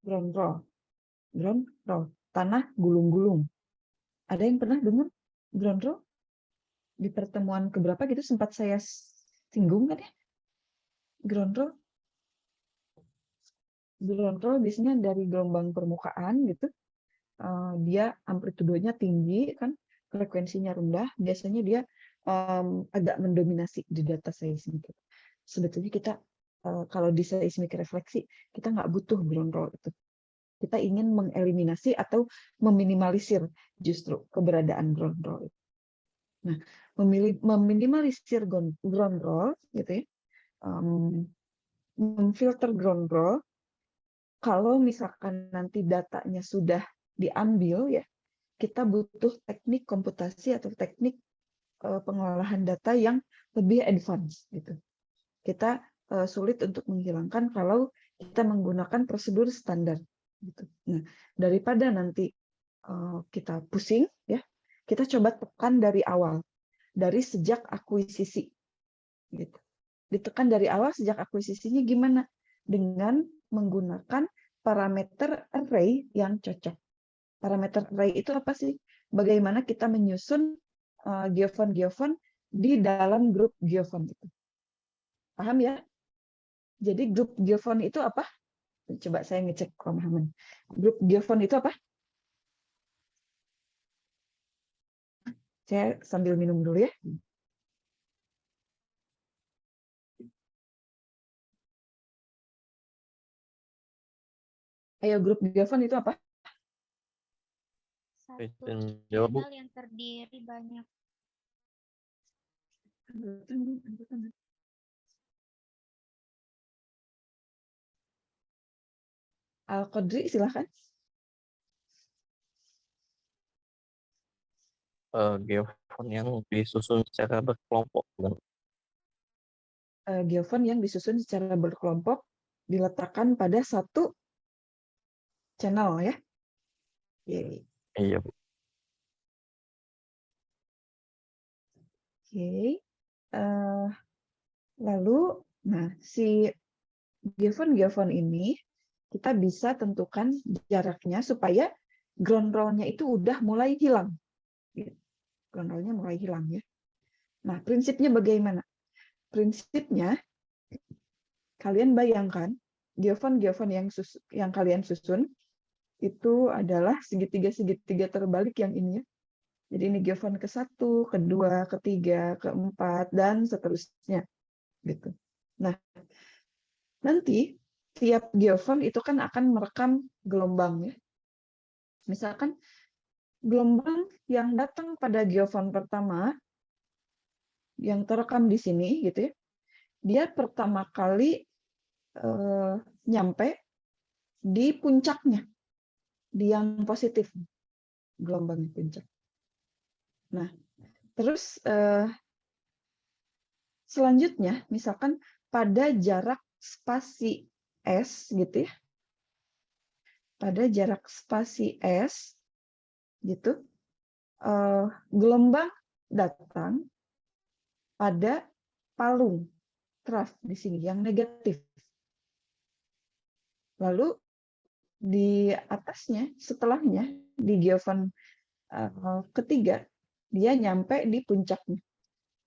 Speaker 1: Ground roll. Ground roll. Tanah gulung-gulung. Ada yang pernah dengar ground roll? Di pertemuan keberapa gitu sempat saya singgung kan ya? Ground roll. Ground roll biasanya dari gelombang permukaan gitu. Dia amplitudenya tinggi kan, frekuensinya rendah, biasanya dia agak mendominasi di data seismik. Sebetulnya kita kalau di seismik refleksi kita nggak butuh ground roll itu. Kita ingin mengeliminasi atau meminimalisir justru keberadaan ground roll. Nah, meminimalisir ground roll gitu ya, memfilter ground roll. Kalau misalkan nanti datanya sudah diambil ya, kita butuh teknik komputasi atau teknik pengolahan data yang lebih advance gitu. Kita sulit untuk menghilangkan kalau kita menggunakan prosedur standar gitu. Nah, daripada nanti kita pusing ya, kita coba tekan dari awal, dari sejak akuisisi gitu. Ditekan dari awal sejak akuisisinya gimana? Dengan menggunakan parameter array yang cocok. Parameter array itu apa sih? Bagaimana kita menyusun geofon-geofon di dalam grup geofon itu. Paham ya? Jadi grup geofon itu apa? Coba saya ngecek pemahaman. Grup geofon itu apa? Saya sambil minum dulu ya. Ayo, grup geofon itu apa?
Speaker 5: Satu
Speaker 2: Jawab, Bu.
Speaker 5: channel yang terdiri banyak.
Speaker 1: Al-Qadri, silahkan.
Speaker 2: Geofon yang disusun secara berkelompok.
Speaker 1: Geofon yang disusun secara berkelompok diletakkan pada satu channel ya.
Speaker 2: Iya, Bu.
Speaker 1: Oke. Lalu, nah si geofon ini kita bisa tentukan jaraknya supaya ground roll-nya itu udah mulai hilang. Ground roll-nya mulai hilang ya. Nah, prinsipnya bagaimana? Prinsipnya kalian bayangkan geofon-geofon yang kalian susun itu adalah segitiga-segitiga terbalik yang ini ya. Jadi ini geofon ke-1, kedua, ketiga, keempat, dan seterusnya. Gitu. Nah, nanti tiap geofon itu kan akan merekam gelombang ya. Misalkan gelombang yang datang pada geofon pertama yang terekam di sini gitu ya. Dia pertama kali nyampe di puncaknya, di yang positif, gelombang puncak. Nah, terus selanjutnya, misalkan pada jarak spasi S gitu ya, pada jarak spasi S gitu, gelombang datang pada palung trough di sini yang negatif. Lalu di atasnya, setelahnya di geofon ketiga, dia nyampe di puncaknya.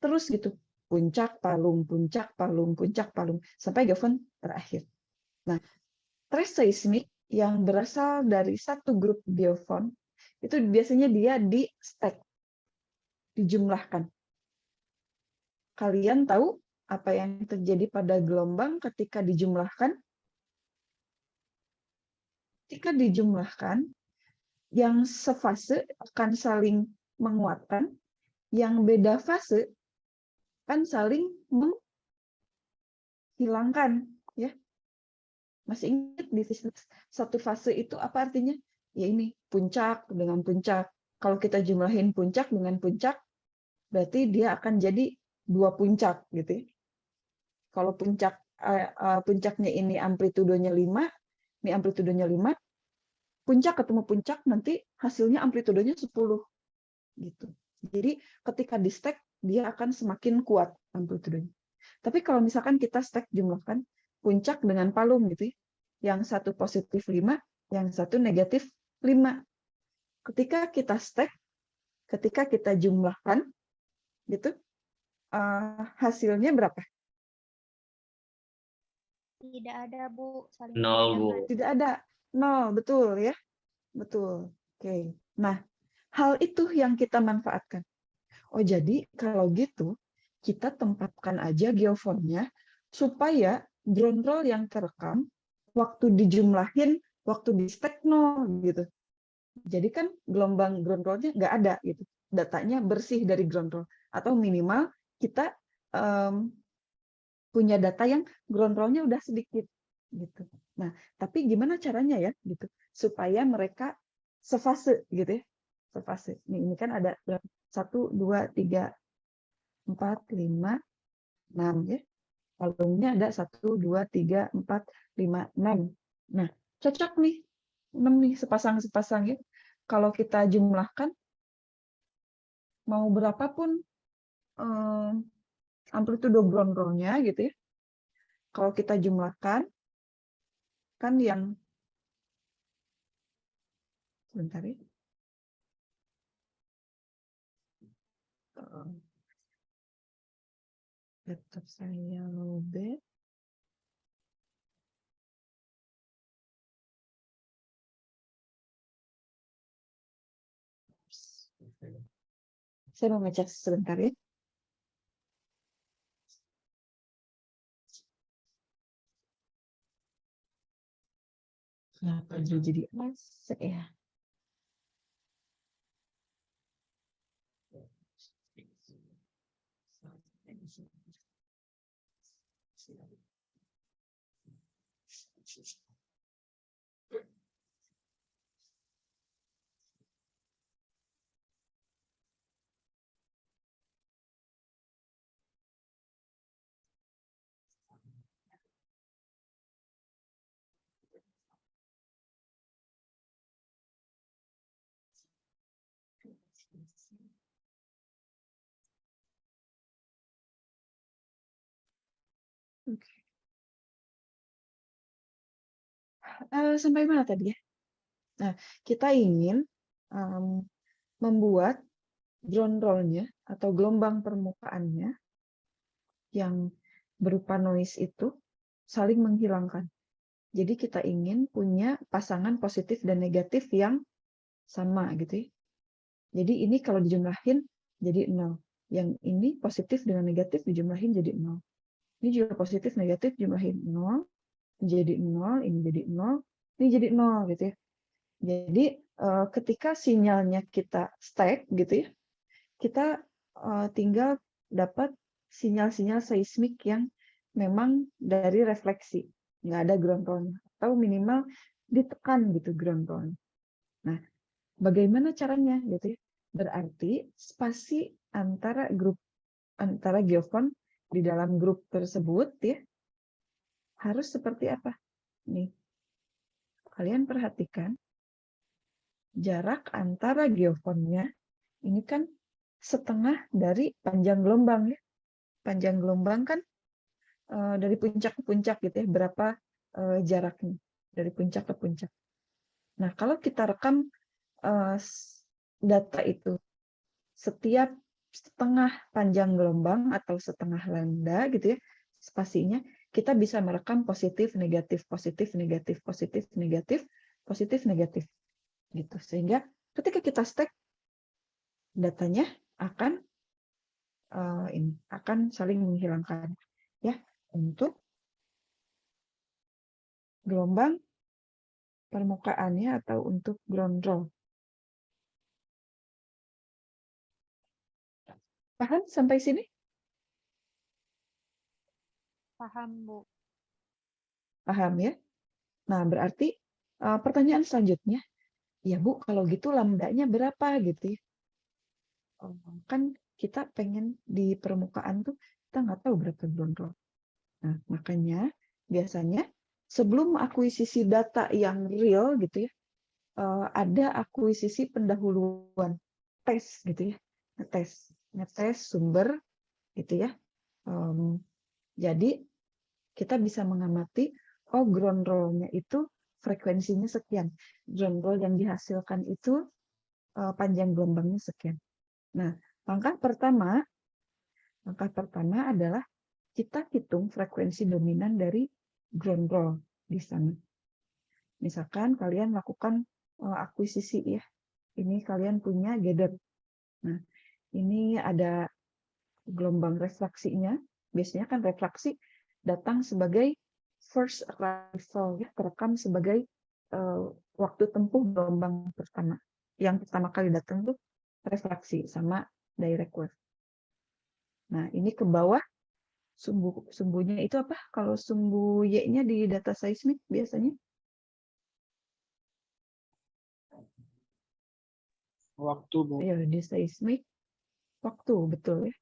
Speaker 1: Terus gitu, puncak, palung, puncak, palung, puncak, palung, sampai geofon terakhir. Nah, trace seismik yang berasal dari satu grup geofon, itu biasanya dia di stack, dijumlahkan. Kalian tahu apa yang terjadi pada gelombang ketika dijumlahkan? Ketika dijumlahkan, yang sefase akan saling menguatkan, yang beda fase akan saling menghilangkan, ya. Masih ingat di satu fase itu apa artinya? Ya ini, puncak dengan puncak. Kalau kita jumlahin puncak dengan puncak, berarti dia akan jadi 2 puncak gitu ya. Kalau puncaknya ini amplitudenya 5, ini amplitudenya 5, puncak ketemu puncak nanti hasilnya amplitudenya 10 gitu. Jadi ketika di stack dia akan semakin kuat amplitudenya. Tapi kalau misalkan kita stack jumlahkan puncak dengan palung gitu ya, yang satu positif 5, yang satu negatif 5. Ketika kita stack, ketika kita jumlahkan gitu, hasilnya berapa?
Speaker 5: Tidak ada, Bu. Saling
Speaker 2: Nol, Bu.
Speaker 5: membedakan.
Speaker 1: Tidak ada. 0, betul ya. Betul. Oke. Nah, hal itu yang kita manfaatkan. Oh, jadi kalau gitu kita tempatkan aja geofonnya supaya ground roll yang terekam waktu dijumlahin, waktu di stack 0 gitu. Jadi kan gelombang ground roll-nya nggak ada gitu. Datanya bersih dari ground roll. Atau minimal kita punya data yang ground roll-nya udah sedikit gitu. Nah, tapi gimana caranya ya gitu supaya mereka sefase gitu ya. Sefase. Ini kan ada 1 2 3 4 5 6 ya. Palungnya ada 1 2 3 4 5 6. Nah, cocok nih 6 nih sepasang-sepasang ya. Kalau kita jumlahkan mau berapapun amplitudo ground roll-nya gitu ya. Kalau kita jumlahkan kan yang sebentar ya. Laptop saya lowbat. Saya mau ngecek sebentar ya. Kenapa dia jadi AC ya? Oke. Sampai mana tadi ya? Nah, kita ingin membuat ground roll-nya atau gelombang permukaannya yang berupa noise itu saling menghilangkan. Jadi kita ingin punya pasangan positif dan negatif yang sama gitu ya. Jadi ini kalau dijumlahin jadi 0. Yang ini positif dengan negatif dijumlahin jadi 0. Ini juga positif negatif jumlahin 0, jadi 0, ini jadi 0, ini jadi 0 gitu ya. Jadi ketika sinyalnya kita stack gitu ya, kita tinggal dapat sinyal-sinyal seismik yang memang dari refleksi, nggak ada ground roll-nya, atau minimal ditekan gitu ground roll-nya. Nah, bagaimana caranya gitu ya? Berarti spasi antara geofon di dalam grup tersebut ya harus seperti apa? Nih, kalian perhatikan jarak antara geofonnya ini kan setengah dari panjang gelombang ya. Panjang gelombang kan dari puncak ke puncak gitu ya, berapa jaraknya dari puncak ke puncak. Nah, kalau kita rekam data itu setiap setengah panjang gelombang atau setengah lambda gitu ya, spasinya, kita bisa merekam positif, negatif, positif, negatif, positif, negatif, positif, negatif. Gitu. Sehingga ketika kita stack, datanya akan akan saling menghilangkan ya untuk gelombang permukaannya atau untuk ground roll. Paham sampai sini?
Speaker 5: Paham, Bu.
Speaker 1: Paham ya? Nah, berarti pertanyaan selanjutnya, ya Bu, kalau gitu lambdanya berapa gitu ya? Kan kita pengen di permukaan tuh kita nggak tahu berapa ground. Nah, makanya biasanya sebelum akuisisi data yang real gitu ya, ada akuisisi pendahuluan, tes gitu ya, ngetes sumber gitu ya. Jadi kita bisa mengamati, oh ground roll-nya itu frekuensinya sekian, ground roll yang dihasilkan itu panjang gelombangnya sekian. Nah, langkah pertama adalah kita hitung frekuensi dominan dari ground roll di sana. Misalkan kalian lakukan akuisisi ya. Ini kalian punya gather. Nah, ini ada gelombang refraksinya. Biasanya kan refraksi datang sebagai first arrival ya, terekam sebagai waktu tempuh gelombang pertama. Yang pertama kali datang tuh refraksi sama direct wave. Nah, ini ke bawah sumbunya itu apa? Kalau sumbu Y-nya di data seismik biasanya?
Speaker 3: Waktu, Bu.
Speaker 1: Ya, di seismik waktu, betul ya.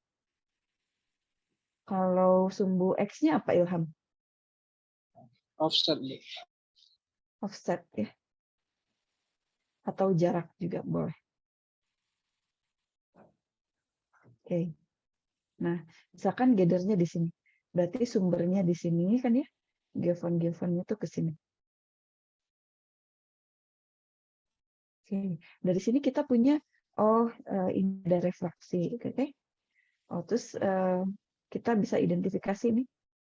Speaker 1: Kalau sumbu X-nya apa, Ilham?
Speaker 3: Offset, Bu.
Speaker 1: Offset ya. Atau jarak juga boleh. Oke. Nah, misalkan gather-nya di sini. Berarti sumbernya di sini kan ya. Given-given-nya tuh ke sini. Oke. Dari sini kita punya, ini ada refraksi. Oke. Oh, terus kita bisa identifikasi nih.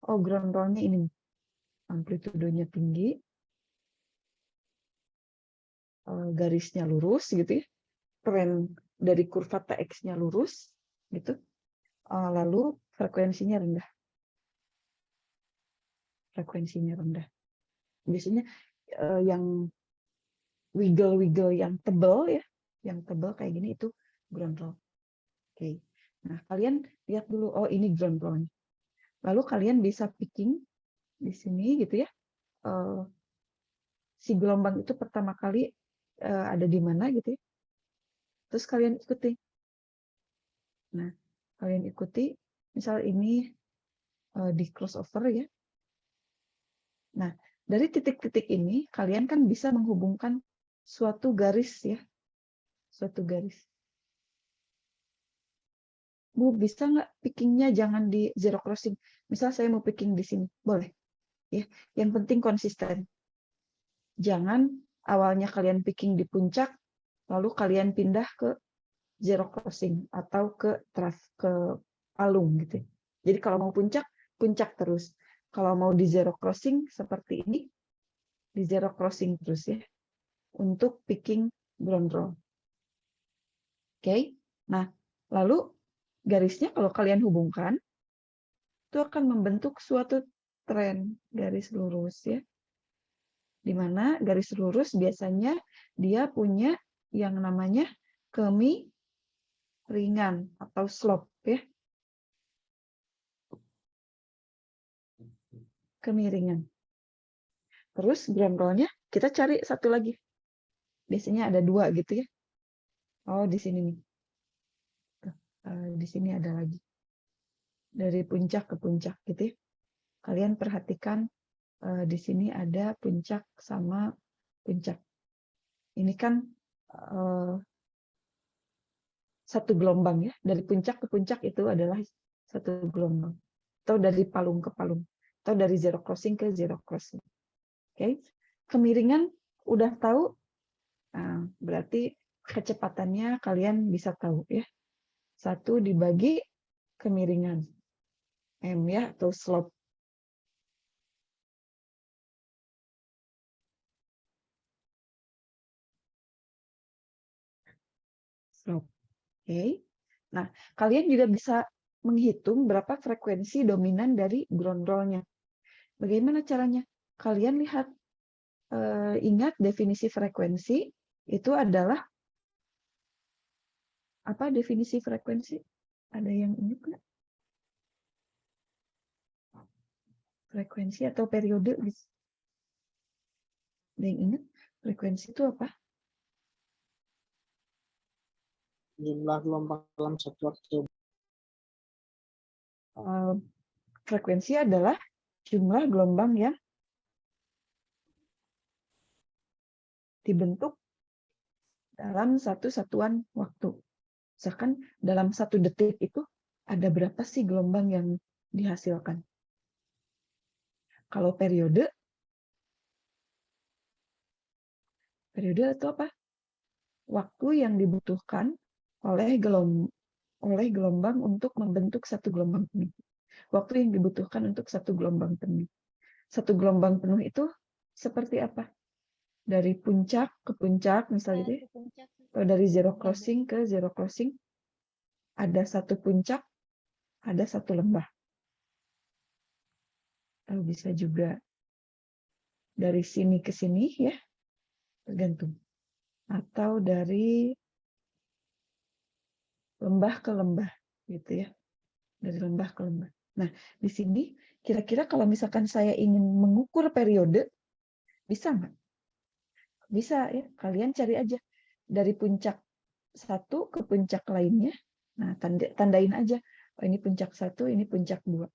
Speaker 1: Oh, ground roll-nya ini. Amplitudenya tinggi. Garisnya lurus gitu ya. Tren dari kurva TX-nya lurus gitu. Lalu frekuensinya rendah. Biasanya yang wiggle yang tebal ya, yang tebal kayak gini itu ground roll. Oke. Nah, kalian lihat dulu, oh ini ground roll. Lalu kalian bisa picking di sini gitu ya. Si gelombang itu pertama kali ada di mana gitu ya. Terus kalian ikuti. Nah, kalian ikuti, misal ini di crossover ya. Nah, dari titik-titik ini kalian kan bisa menghubungkan suatu garis ya. Suatu garis. Bu, bisa nggak pickingnya jangan di zero crossing? Misal saya mau picking di sini, boleh. Ya, yang penting konsisten. Jangan awalnya kalian picking di puncak, lalu kalian pindah ke zero crossing atau ke palung gitu. Jadi kalau mau puncak, puncak terus. Kalau mau di zero crossing seperti ini, di zero crossing terus ya. Untuk picking ground roll. Oke. Nah, lalu garisnya kalau kalian hubungkan, itu akan membentuk suatu tren garis lurus ya. Di mana garis lurus biasanya dia punya yang namanya kemiringan atau slope ya. Kemiringan. Terus ground roll-nya kita cari satu lagi. Biasanya ada dua gitu ya. Oh, di sini nih. Di sini ada lagi. Dari puncak ke puncak gitu ya. Kalian perhatikan di sini ada puncak sama puncak. Ini kan satu gelombang ya. Dari puncak ke puncak itu adalah satu gelombang. Atau dari palung ke palung. Atau dari zero crossing ke zero crossing. Oke. Kemiringan udah tahu. Nah, berarti kecepatannya kalian bisa tahu ya. 1 dibagi kemiringan. M ya, atau slope. Slope. Oke. Nah, kalian juga bisa menghitung berapa frekuensi dominan dari ground roll-nya. Bagaimana caranya? Kalian lihat, ingat definisi frekuensi itu adalah apa definisi frekuensi? Ada yang ingat nggak? Frekuensi atau periode? Ada yang ingat? Frekuensi itu apa?
Speaker 3: Jumlah gelombang dalam satu waktu.
Speaker 1: Frekuensi adalah jumlah gelombang yang dibentuk dalam satu satuan waktu. Misalkan dalam 1 detik itu ada berapa sih gelombang yang dihasilkan? Kalau periode itu apa? Waktu yang dibutuhkan oleh gelombang untuk membentuk satu gelombang penuh. Waktu yang dibutuhkan untuk satu gelombang penuh. Satu gelombang penuh itu seperti apa? Dari puncak ke puncak misalnya,
Speaker 5: Dari puncak
Speaker 1: atau dari zero crossing ke zero crossing, ada satu puncak, ada satu lembah. Atau bisa juga dari sini ke sini ya, tergantung. Atau dari lembah ke lembah, gitu ya. Dari lembah ke lembah. Nah, di sini kira-kira kalau misalkan saya ingin mengukur periode, bisa nggak? Bisa ya, kalian cari aja dari puncak satu ke puncak lainnya. Nah, tandain aja. Oh, ini puncak 1, ini puncak 2.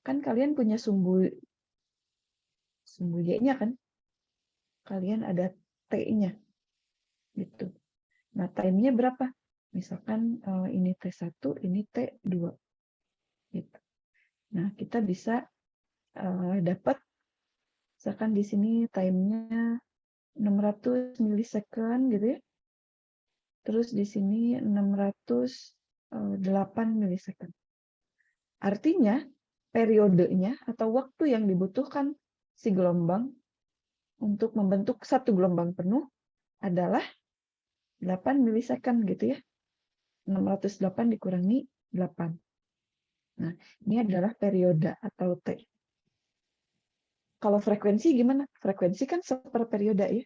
Speaker 1: Kan kalian punya sumbu Y-nya kan? Kalian ada T-nya. Gitu. Nah, time-nya berapa? Misalkan ini T1, ini T2. Gitu. Nah, kita bisa dapat, misalkan di sini time-nya 600 milisecond gitu ya. Terus di sini 608 milisecond. Artinya, periodenya atau waktu yang dibutuhkan si gelombang untuk membentuk satu gelombang penuh adalah 8 milisecond gitu ya. 608 dikurangi 8. Nah, ini adalah periode atau T. Kalau frekuensi gimana? Frekuensi kan seperperiode ya.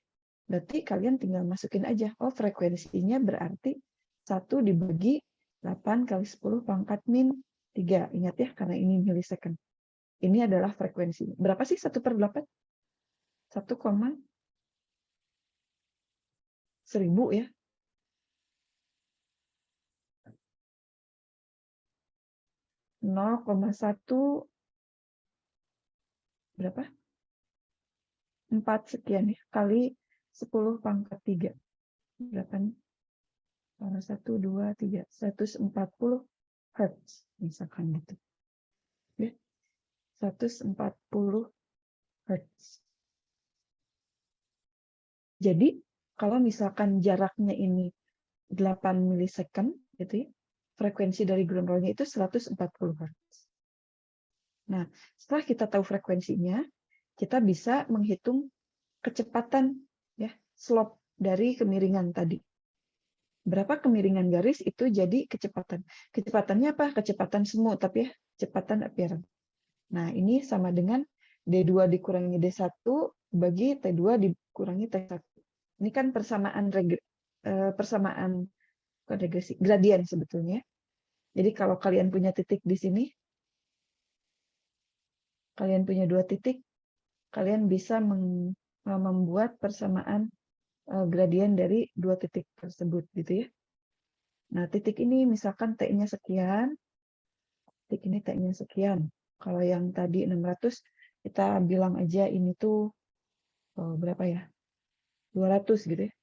Speaker 1: Berarti kalian tinggal masukin aja. Oh, frekuensinya berarti 1 dibagi 8 kali 10 pangkat min 3. Ingat ya, karena ini milisecond. Ini adalah frekuensi. Berapa sih 1/8? 1,1000 ya. 0,1 berapa? 4 sekian ya, kali 10 pangkat 3. Berapa nih? 1, 2, 3. 140 Hertz. Misalkan gitu. Ya. 140 Hertz. Jadi, kalau misalkan jaraknya ini 8 milisecond, gitu ya, frekuensi dari gelombangnya itu 140 Hertz. Nah, setelah kita tahu frekuensinya, kita bisa menghitung kecepatan, ya, slope dari kemiringan tadi. Berapa kemiringan garis itu jadi kecepatan. Kecepatannya apa? Kecepatan semu, tapi ya, kecepatan apparent. Nah, ini sama dengan D2 dikurangi D1 bagi T2 dikurangi T1. Ini kan persamaan regresi, gradien sebetulnya. Jadi kalau kalian punya titik di sini, kalian punya 2 titik, kalian bisa membuat persamaan gradien dari 2 titik tersebut gitu ya. Nah, titik ini misalkan T-nya sekian, titik ini T-nya sekian. Kalau yang tadi 600, kita bilang aja ini tuh berapa ya? 200 gitu ya.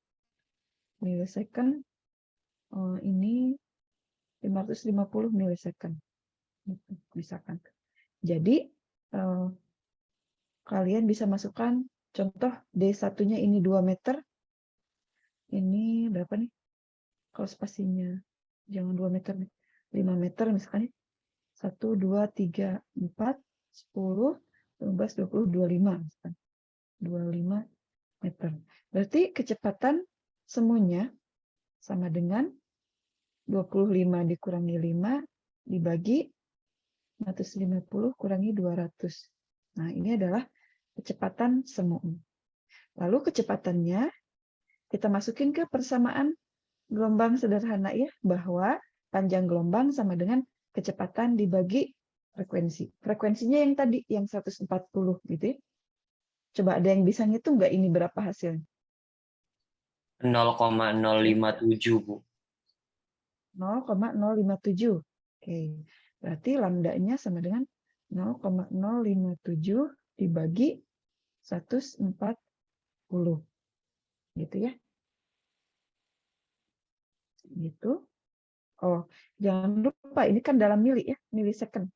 Speaker 1: Milisecond, ini 550 milisecond. Misalkan. Jadi, kalian bisa masukkan contoh D1-nya ini 2 meter. Ini berapa nih? Kalau spasinya jangan 2 meter nih. 5 meter misalkan nih. 1, 2, 3, 4, 10, 15, 20, 25 misalkan. 25 meter. Berarti kecepatan semuanya sama dengan 25 dikurangi 5 dibagi 150 kurangi 200. Nah, ini adalah kecepatan semu. Lalu kecepatannya kita masukin ke persamaan gelombang sederhana ya, bahwa panjang gelombang sama dengan kecepatan dibagi Frekuensinya yang tadi, yang 140 gitu ya. Coba ada yang bisa ngitung nggak ini berapa hasilnya?
Speaker 7: 0,057 Bu.
Speaker 1: 0,057. Oke, berarti lambdanya sama dengan 0,057 dibagi 140. Gitu ya. Gitu. Oh, jangan lupa ini kan dalam mili ya, milisecond.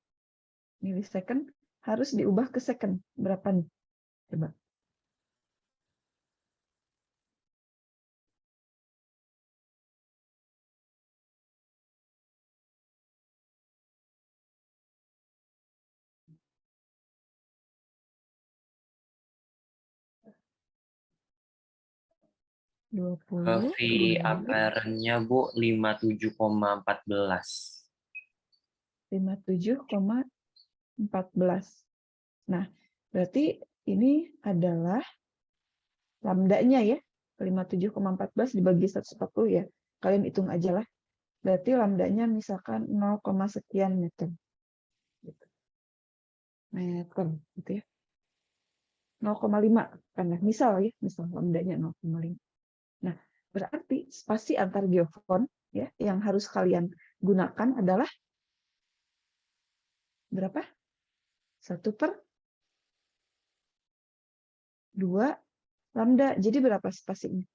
Speaker 1: Milisecond harus diubah ke second. Berapa nih? Coba.
Speaker 7: V
Speaker 1: 20
Speaker 7: apparent-nya Bu 57,14.
Speaker 1: 57,14. Nah, berarti ini adalah lambdanya ya. 57,14 dibagi 140 ya. Kalian hitung aja lah. Berarti lambdanya misalkan 0, sekian meter. Gitu. Meter gitu ya. 0,5 karena misal ya, misal lambdanya 0,5. Nah, berarti spasi antar geofon ya yang harus kalian gunakan adalah berapa? 1/2 lambda. Jadi berapa spasinya?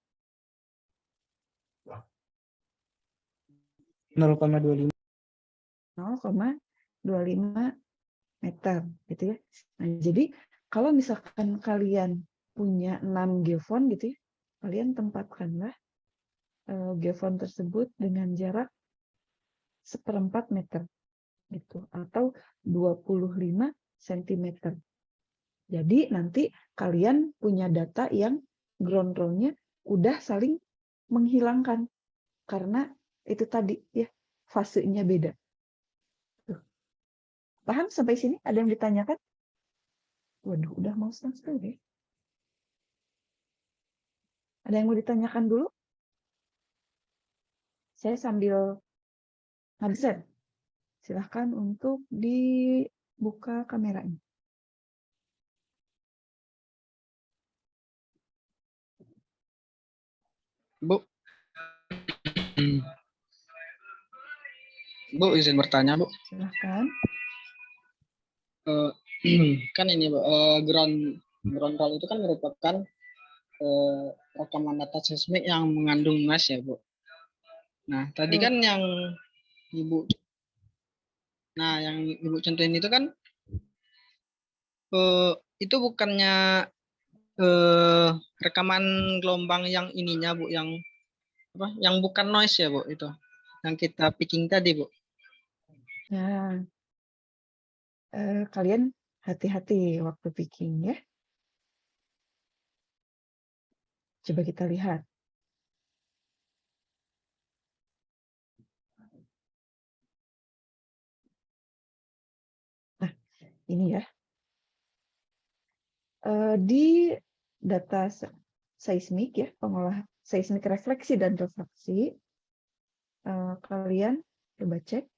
Speaker 3: 0,25.
Speaker 1: 0,25 meter gitu ya. Nah, jadi kalau misalkan kalian punya 6 geofon gitu ya, kalian tempatkanlah geofon tersebut dengan jarak 1/4 meter gitu atau 25 cm. Jadi nanti kalian punya data yang ground roll-nya udah saling menghilangkan karena itu tadi ya fasenya beda. Tuh. Paham sampai sini? Ada yang ditanyakan? Waduh, udah mau setengah ya. Ada yang mau ditanyakan dulu? Saya sambil ngabisin. Silahkan untuk dibuka kameranya.
Speaker 8: Bu. Bu, izin bertanya, Bu.
Speaker 1: Silahkan.
Speaker 8: Kan ini, Bu, ground roll itu kan merupakan rekaman data seismik yang mengandung noise ya, Bu. Nah, tadi kan yang Ibu contohin itu kan itu bukannya rekaman gelombang yang ininya, Bu, yang apa? Yang bukan noise ya, Bu, itu. Yang kita picking tadi, Bu.
Speaker 1: Nah, kalian hati-hati waktu picking ya. Coba kita lihat. Nah, ini ya. Di data seismik ya, pengolahan seismik refleksi dan refraksi, kalian coba cek.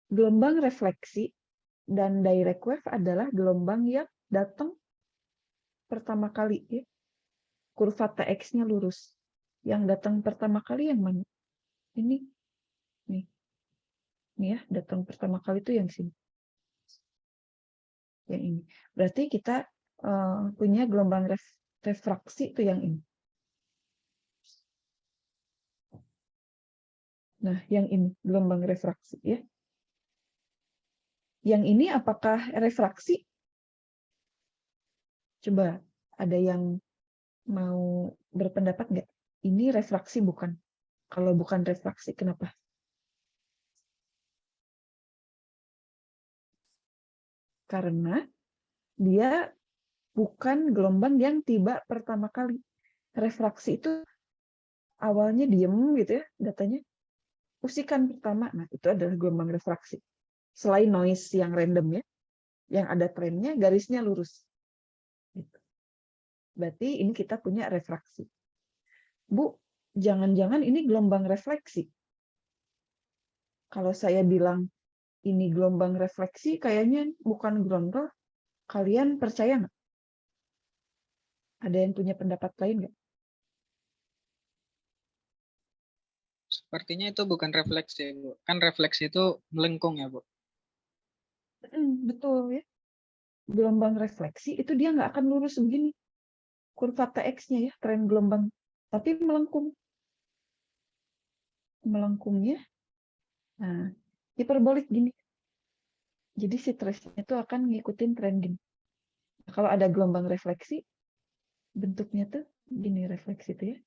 Speaker 1: Gelombang refleksi dan direct wave adalah gelombang yang datang pertama kali ya. Kurva TX-nya lurus. Yang datang pertama kali yang mana? Ini. Nih. Nih ya, datang pertama kali itu yang sini. Yang ini. Berarti kita punya gelombang refraksi itu yang ini. Nah, yang ini gelombang refraksi ya. Yang ini apakah refraksi? Coba ada yang mau berpendapat nggak? Ini refraksi bukan? Kalau bukan refraksi, kenapa? Karena dia bukan gelombang yang tiba pertama kali. Refraksi itu awalnya diem gitu ya datanya. Usikan pertama, nah itu adalah gelombang refraksi. Selain noise yang random ya, yang ada trennya, garisnya lurus. Gitu. Berarti ini kita punya refraksi. Bu, jangan-jangan ini gelombang refleksi. Kalau saya bilang ini gelombang refleksi kayaknya bukan ground roll. Kalian percaya nggak? Ada yang punya pendapat lain nggak?
Speaker 8: Sepertinya itu bukan refleksi, Bu. Kan refleksi itu melengkung ya, Bu.
Speaker 1: Betul ya. Gelombang refleksi itu dia nggak akan lurus begini. Kurva TX-nya ya, tren gelombang. Tapi melengkung. Melengkungnya, nah, hiperbolik gini. Jadi si trace-nya itu akan ngikutin tren gini. Nah, kalau ada gelombang refleksi, bentuknya tuh gini refleksi itu ya.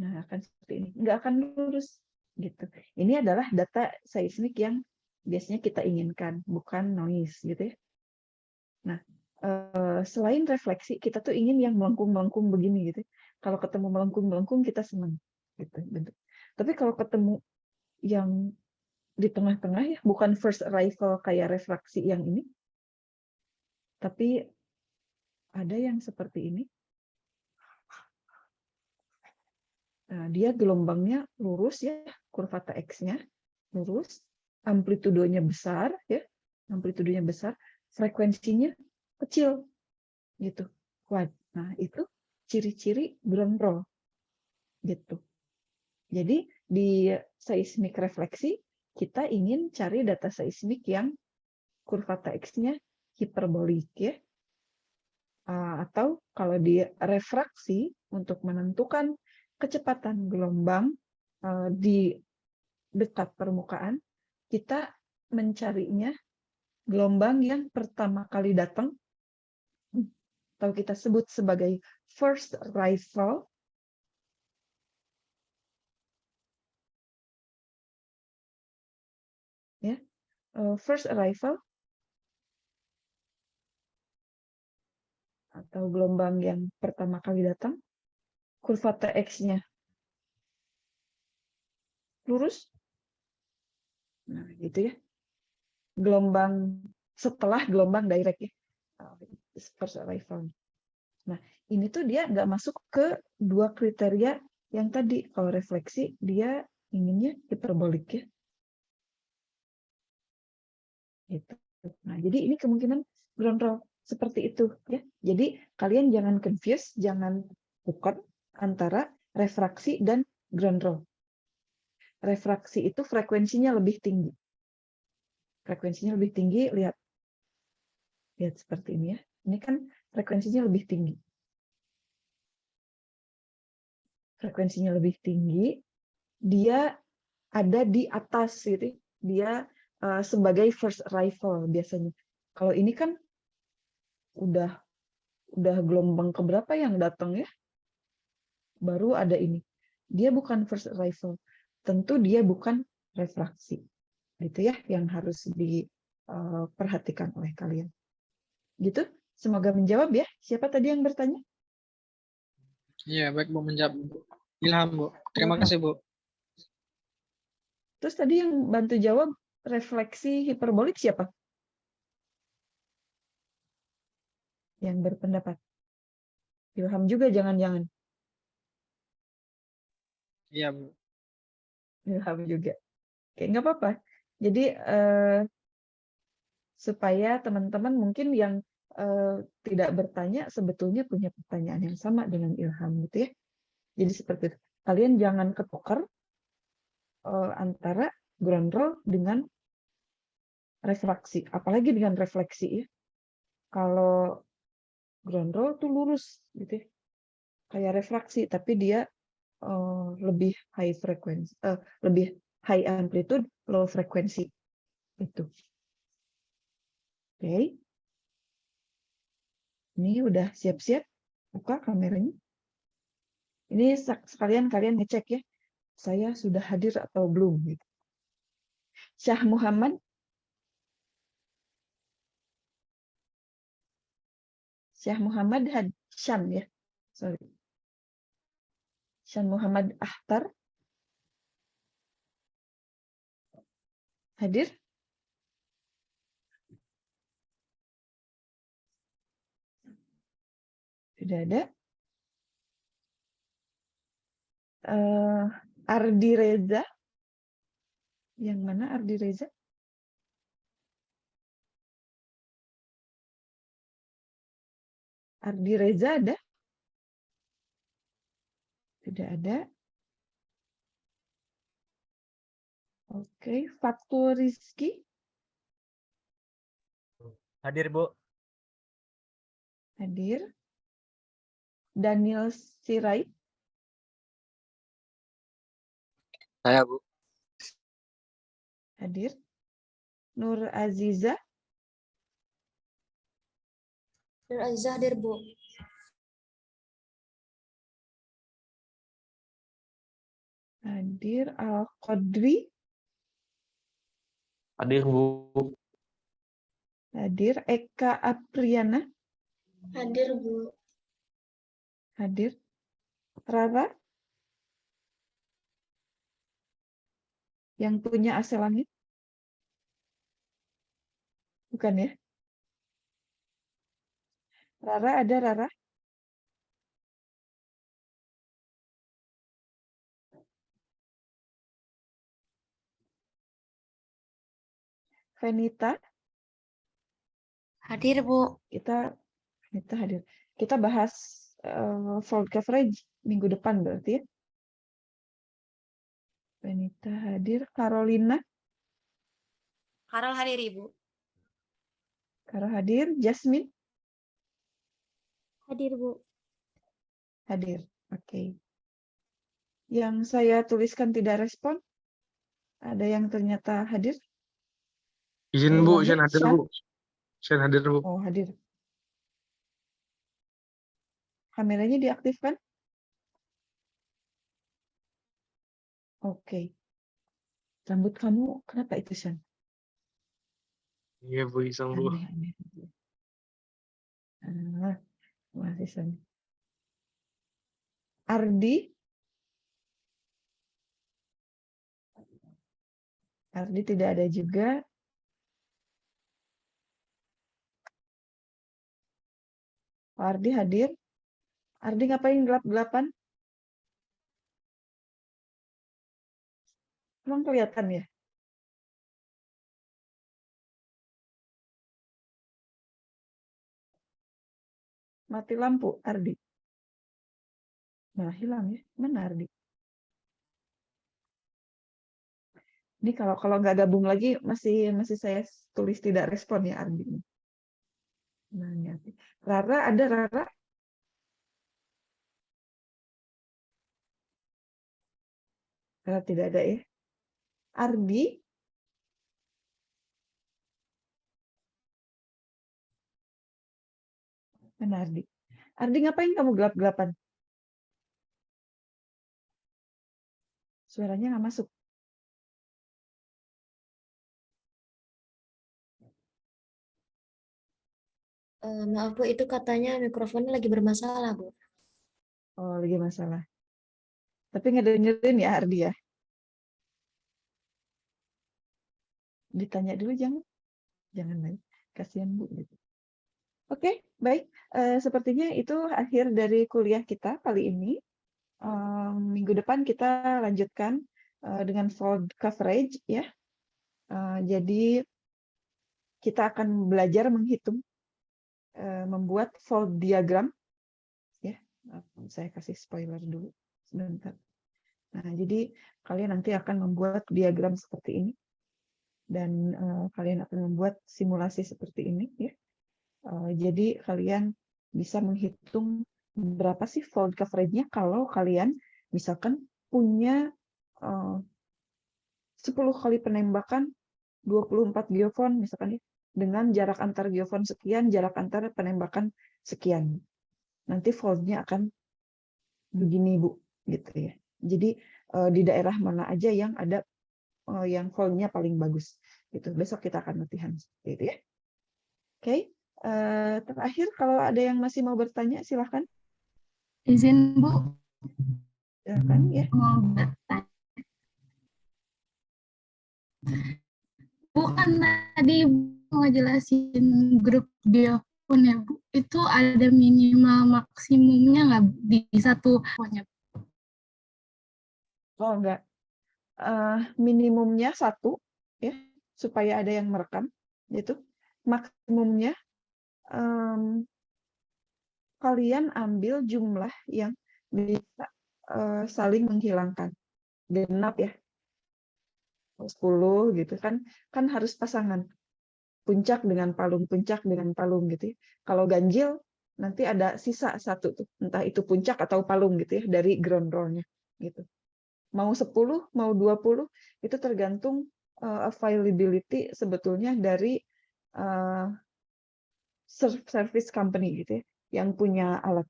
Speaker 1: Nah, akan seperti ini. Nggak akan lurus. Gitu. Ini adalah data seismik yang biasanya kita inginkan, bukan noise. Gitu ya. Nah, selain refleksi, kita tuh ingin yang melengkung-melengkung begini. Gitu. Kalau ketemu melengkung-melengkung, kita senang. Gitu, bentuk. Tapi kalau ketemu yang di tengah-tengah ya, bukan first arrival kayak refraksi yang ini, tapi ada yang seperti ini. Nah, dia gelombangnya lurus ya, kurva TX-nya lurus, amplitudonya besar ya, amplitudonya besar, frekuensinya kecil gitu, kuat. Nah, itu ciri-ciri ground roll gitu. Jadi di seismik refleksi kita ingin cari data seismik yang kurva TX-nya hiperbolik ya. Atau kalau di refraksi untuk menentukan kecepatan gelombang di dekat permukaan, kita mencarinya gelombang yang pertama kali datang, atau kita sebut sebagai first arrival, ya, first arrival atau gelombang yang pertama kali datang, kurva TX-nya lurus, nah gitu ya, gelombang setelah gelombang direct ya, first arrival. Nah ini tuh dia nggak masuk ke dua kriteria yang tadi. Kalau refleksi dia inginnya hiperbolik ya. Gitu. Nah, jadi ini kemungkinan ground roll seperti itu ya. Jadi kalian jangan confuse, jangan bukan antara refraksi dan ground roll. Refraksi itu frekuensinya lebih tinggi. Frekuensinya lebih tinggi, lihat. Lihat seperti ini ya. Ini kan frekuensinya lebih tinggi. Frekuensinya lebih tinggi, dia ada di atas gitu. Dia sebagai first arrival biasanya. Kalau ini kan udah gelombang keberapa yang datang ya, baru ada ini. Dia bukan first arrival, tentu dia bukan refraksi, gitu ya, yang harus diperhatikan oleh kalian. Gitu, semoga menjawab ya. Siapa tadi yang bertanya?
Speaker 8: Iya, baik Bu, menjawab Bu. Ilham Bu. Terima kasih Bu.
Speaker 1: Terus tadi yang bantu jawab refleksi hiperbolik siapa? Yang berpendapat. Ilham juga jangan-jangan.
Speaker 8: Iya Bu.
Speaker 1: Ilham juga. Oke, nggak apa-apa. Jadi supaya teman-teman mungkin yang tidak bertanya sebetulnya punya pertanyaan yang sama dengan Ilham gitu ya. Jadi seperti itu. Kalian jangan ketukar antara ground roll dengan refraksi, apalagi dengan refleksi ya. Kalau ground roll tuh lurus gitu ya. Kayak refraksi tapi dia lebih high frequency, lebih high amplitude, low frequency itu. Oke. Ini udah siap-siap buka kameranya. Ini sekalian kalian ngecek ya, saya sudah hadir atau belum gitu. Syah Muhammad. Syah Muhammad Syam ya. Sorry. Syah Muhammad Ahtar. Hadir? Sudah ada? Ardi Reza. Yang mana Ardi Reza? Ardi Reza ada? Tidak ada. Oke, Fatul Rizky.
Speaker 2: Hadir, Bu.
Speaker 1: Hadir. Daniel Sirait.
Speaker 2: Saya, Bu.
Speaker 1: Hadir. Nur Aziza.
Speaker 6: Nur Aziza hadir, Bu.
Speaker 1: Hadir. Al-Qadri.
Speaker 2: Hadir, Bu.
Speaker 1: Hadir. Eka Apriana.
Speaker 6: Hadir, Bu.
Speaker 1: Hadir. Rara. Yang punya AC Langit. Bukan ya? Rara ada Rara? Venita.
Speaker 6: Hadir, Bu.
Speaker 1: Venita hadir. Kita bahas fold coverage minggu depan berarti ya. Venita hadir. Carolina.
Speaker 6: Karol hadir, Ibu.
Speaker 1: Karo hadir. Jasmine
Speaker 5: Hadir, Bu.
Speaker 1: hadir. Oke. Yang saya tuliskan tidak respon. Ada yang ternyata hadir.
Speaker 3: Izin Bu,
Speaker 1: Lanjut,
Speaker 3: izin hadir
Speaker 1: Syah.
Speaker 3: Bu. Izin hadir Bu.
Speaker 1: Oh, hadir. Kameranya diaktifkan? Oke. Rambut kamu kenapa itu, Shan?
Speaker 3: Iya Bu, iseng Bu.
Speaker 1: Aneh. Ah, masih Shan. Ardi. Ardi tidak ada juga. Pak Ardi hadir. Ardi ngapain gelap-gelapan? Emang kelihatan ya? Mati lampu, Ardi. Malah hilang ya. Mana Ardi? Ini kalau nggak gabung lagi masih saya tulis tidak respon ya Ardi. Nah, ini Ardi. Rara ada Rara? Rara tidak ada ya. Ardi? Mana Ardi? Ardi ngapain kamu gelap-gelapan? Suaranya nggak masuk.
Speaker 6: Maaf, Bu, itu katanya mikrofonnya lagi bermasalah, Bu.
Speaker 1: Oh, lagi masalah. Tapi ngedengerin ya Ardi ya. Ditanya dulu jangan lagi. Kasihan Bu. Gitu. Oke, baik. Sepertinya itu akhir dari kuliah kita kali ini. Minggu depan kita lanjutkan dengan fold coverage ya. Jadi kita akan belajar menghitung, membuat fold diagram. Ya, saya kasih spoiler dulu sebentar. Nah, jadi kalian nanti akan membuat diagram seperti ini dan kalian akan membuat simulasi seperti ini ya. Jadi kalian bisa menghitung berapa sih fold coverage-nya kalau kalian misalkan punya 10 kali penembakan 24 geofon misalkan ya, dengan jarak antar geofon sekian, jarak antar penembakan sekian. Nanti fold-nya akan begini Bu, gitu ya. Jadi di daerah mana aja yang ada yang fold-nya paling bagus gitu. Besok kita akan latihan seperti itu ya. Oke. Terakhir kalau ada yang masih mau bertanya silahkan.
Speaker 4: Izin, Bu.
Speaker 1: Silahkan ya.
Speaker 4: Mau bertanya. Bu, kan tadi mau jelasin grup diapun ya, Bu. Itu ada minimal maksimumnya nggak, Bu, di satu pokoknya?
Speaker 1: Oh enggak. Minimumnya 1 ya, supaya ada yang merekam gitu. Maksimumnya kalian ambil jumlah yang bisa saling menghilangkan. Genap ya. 10 gitu kan harus pasangan. Puncak dengan palung gitu ya. Kalau ganjil nanti ada sisa 1 tuh, entah itu puncak atau palung gitu ya dari ground roll-nya gitu. Mau 10, mau 20 itu tergantung availability sebetulnya dari service company gitu ya yang punya alat.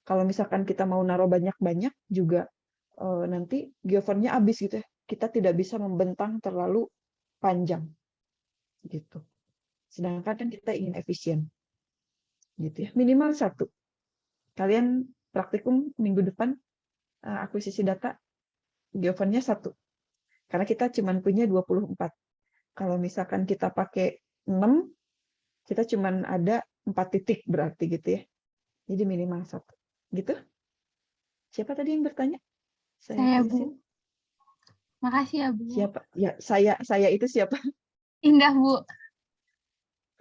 Speaker 1: Kalau misalkan kita mau naruh banyak-banyak juga nanti geofonnya habis gitu ya. Kita tidak bisa membentang terlalu panjang gitu. Sedangkan kan kita ingin efisien gitu ya. Minimal 1. Kalian praktikum minggu depan akuisisi data geofonnya 1. Karena kita cuma punya 24. Kalau misalkan kita pakai 6, kita cuma ada 4 titik berarti gitu ya. Jadi minimal 1. Gitu. Siapa tadi yang bertanya?
Speaker 4: Saya,
Speaker 1: tulisin.
Speaker 4: Bu. Makasih ya, Bu.
Speaker 1: Siapa? Ya, saya itu siapa?
Speaker 4: Indah, Bu.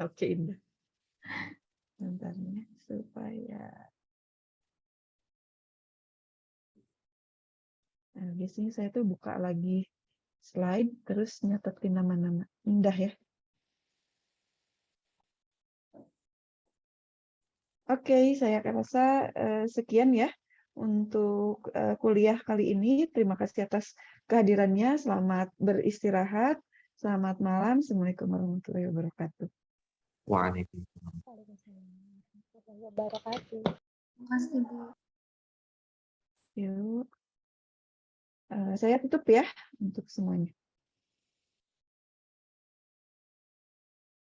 Speaker 1: Oke, Indah. Bentar ya, supaya biasanya saya tuh buka lagi slide terus nyatetin nama-nama. Indah ya. Oke, saya rasa sekian ya untuk kuliah kali ini. Terima kasih atas kehadirannya. Selamat beristirahat. Selamat malam. Assalamualaikum warahmatullahi wabarakatuh.
Speaker 2: Waalaikumsalam.
Speaker 5: Waalaikumsalam warahmatullahi wabarakatuh.
Speaker 4: Terima kasih, Bu.
Speaker 1: Yuk. Saya tutup ya untuk semuanya.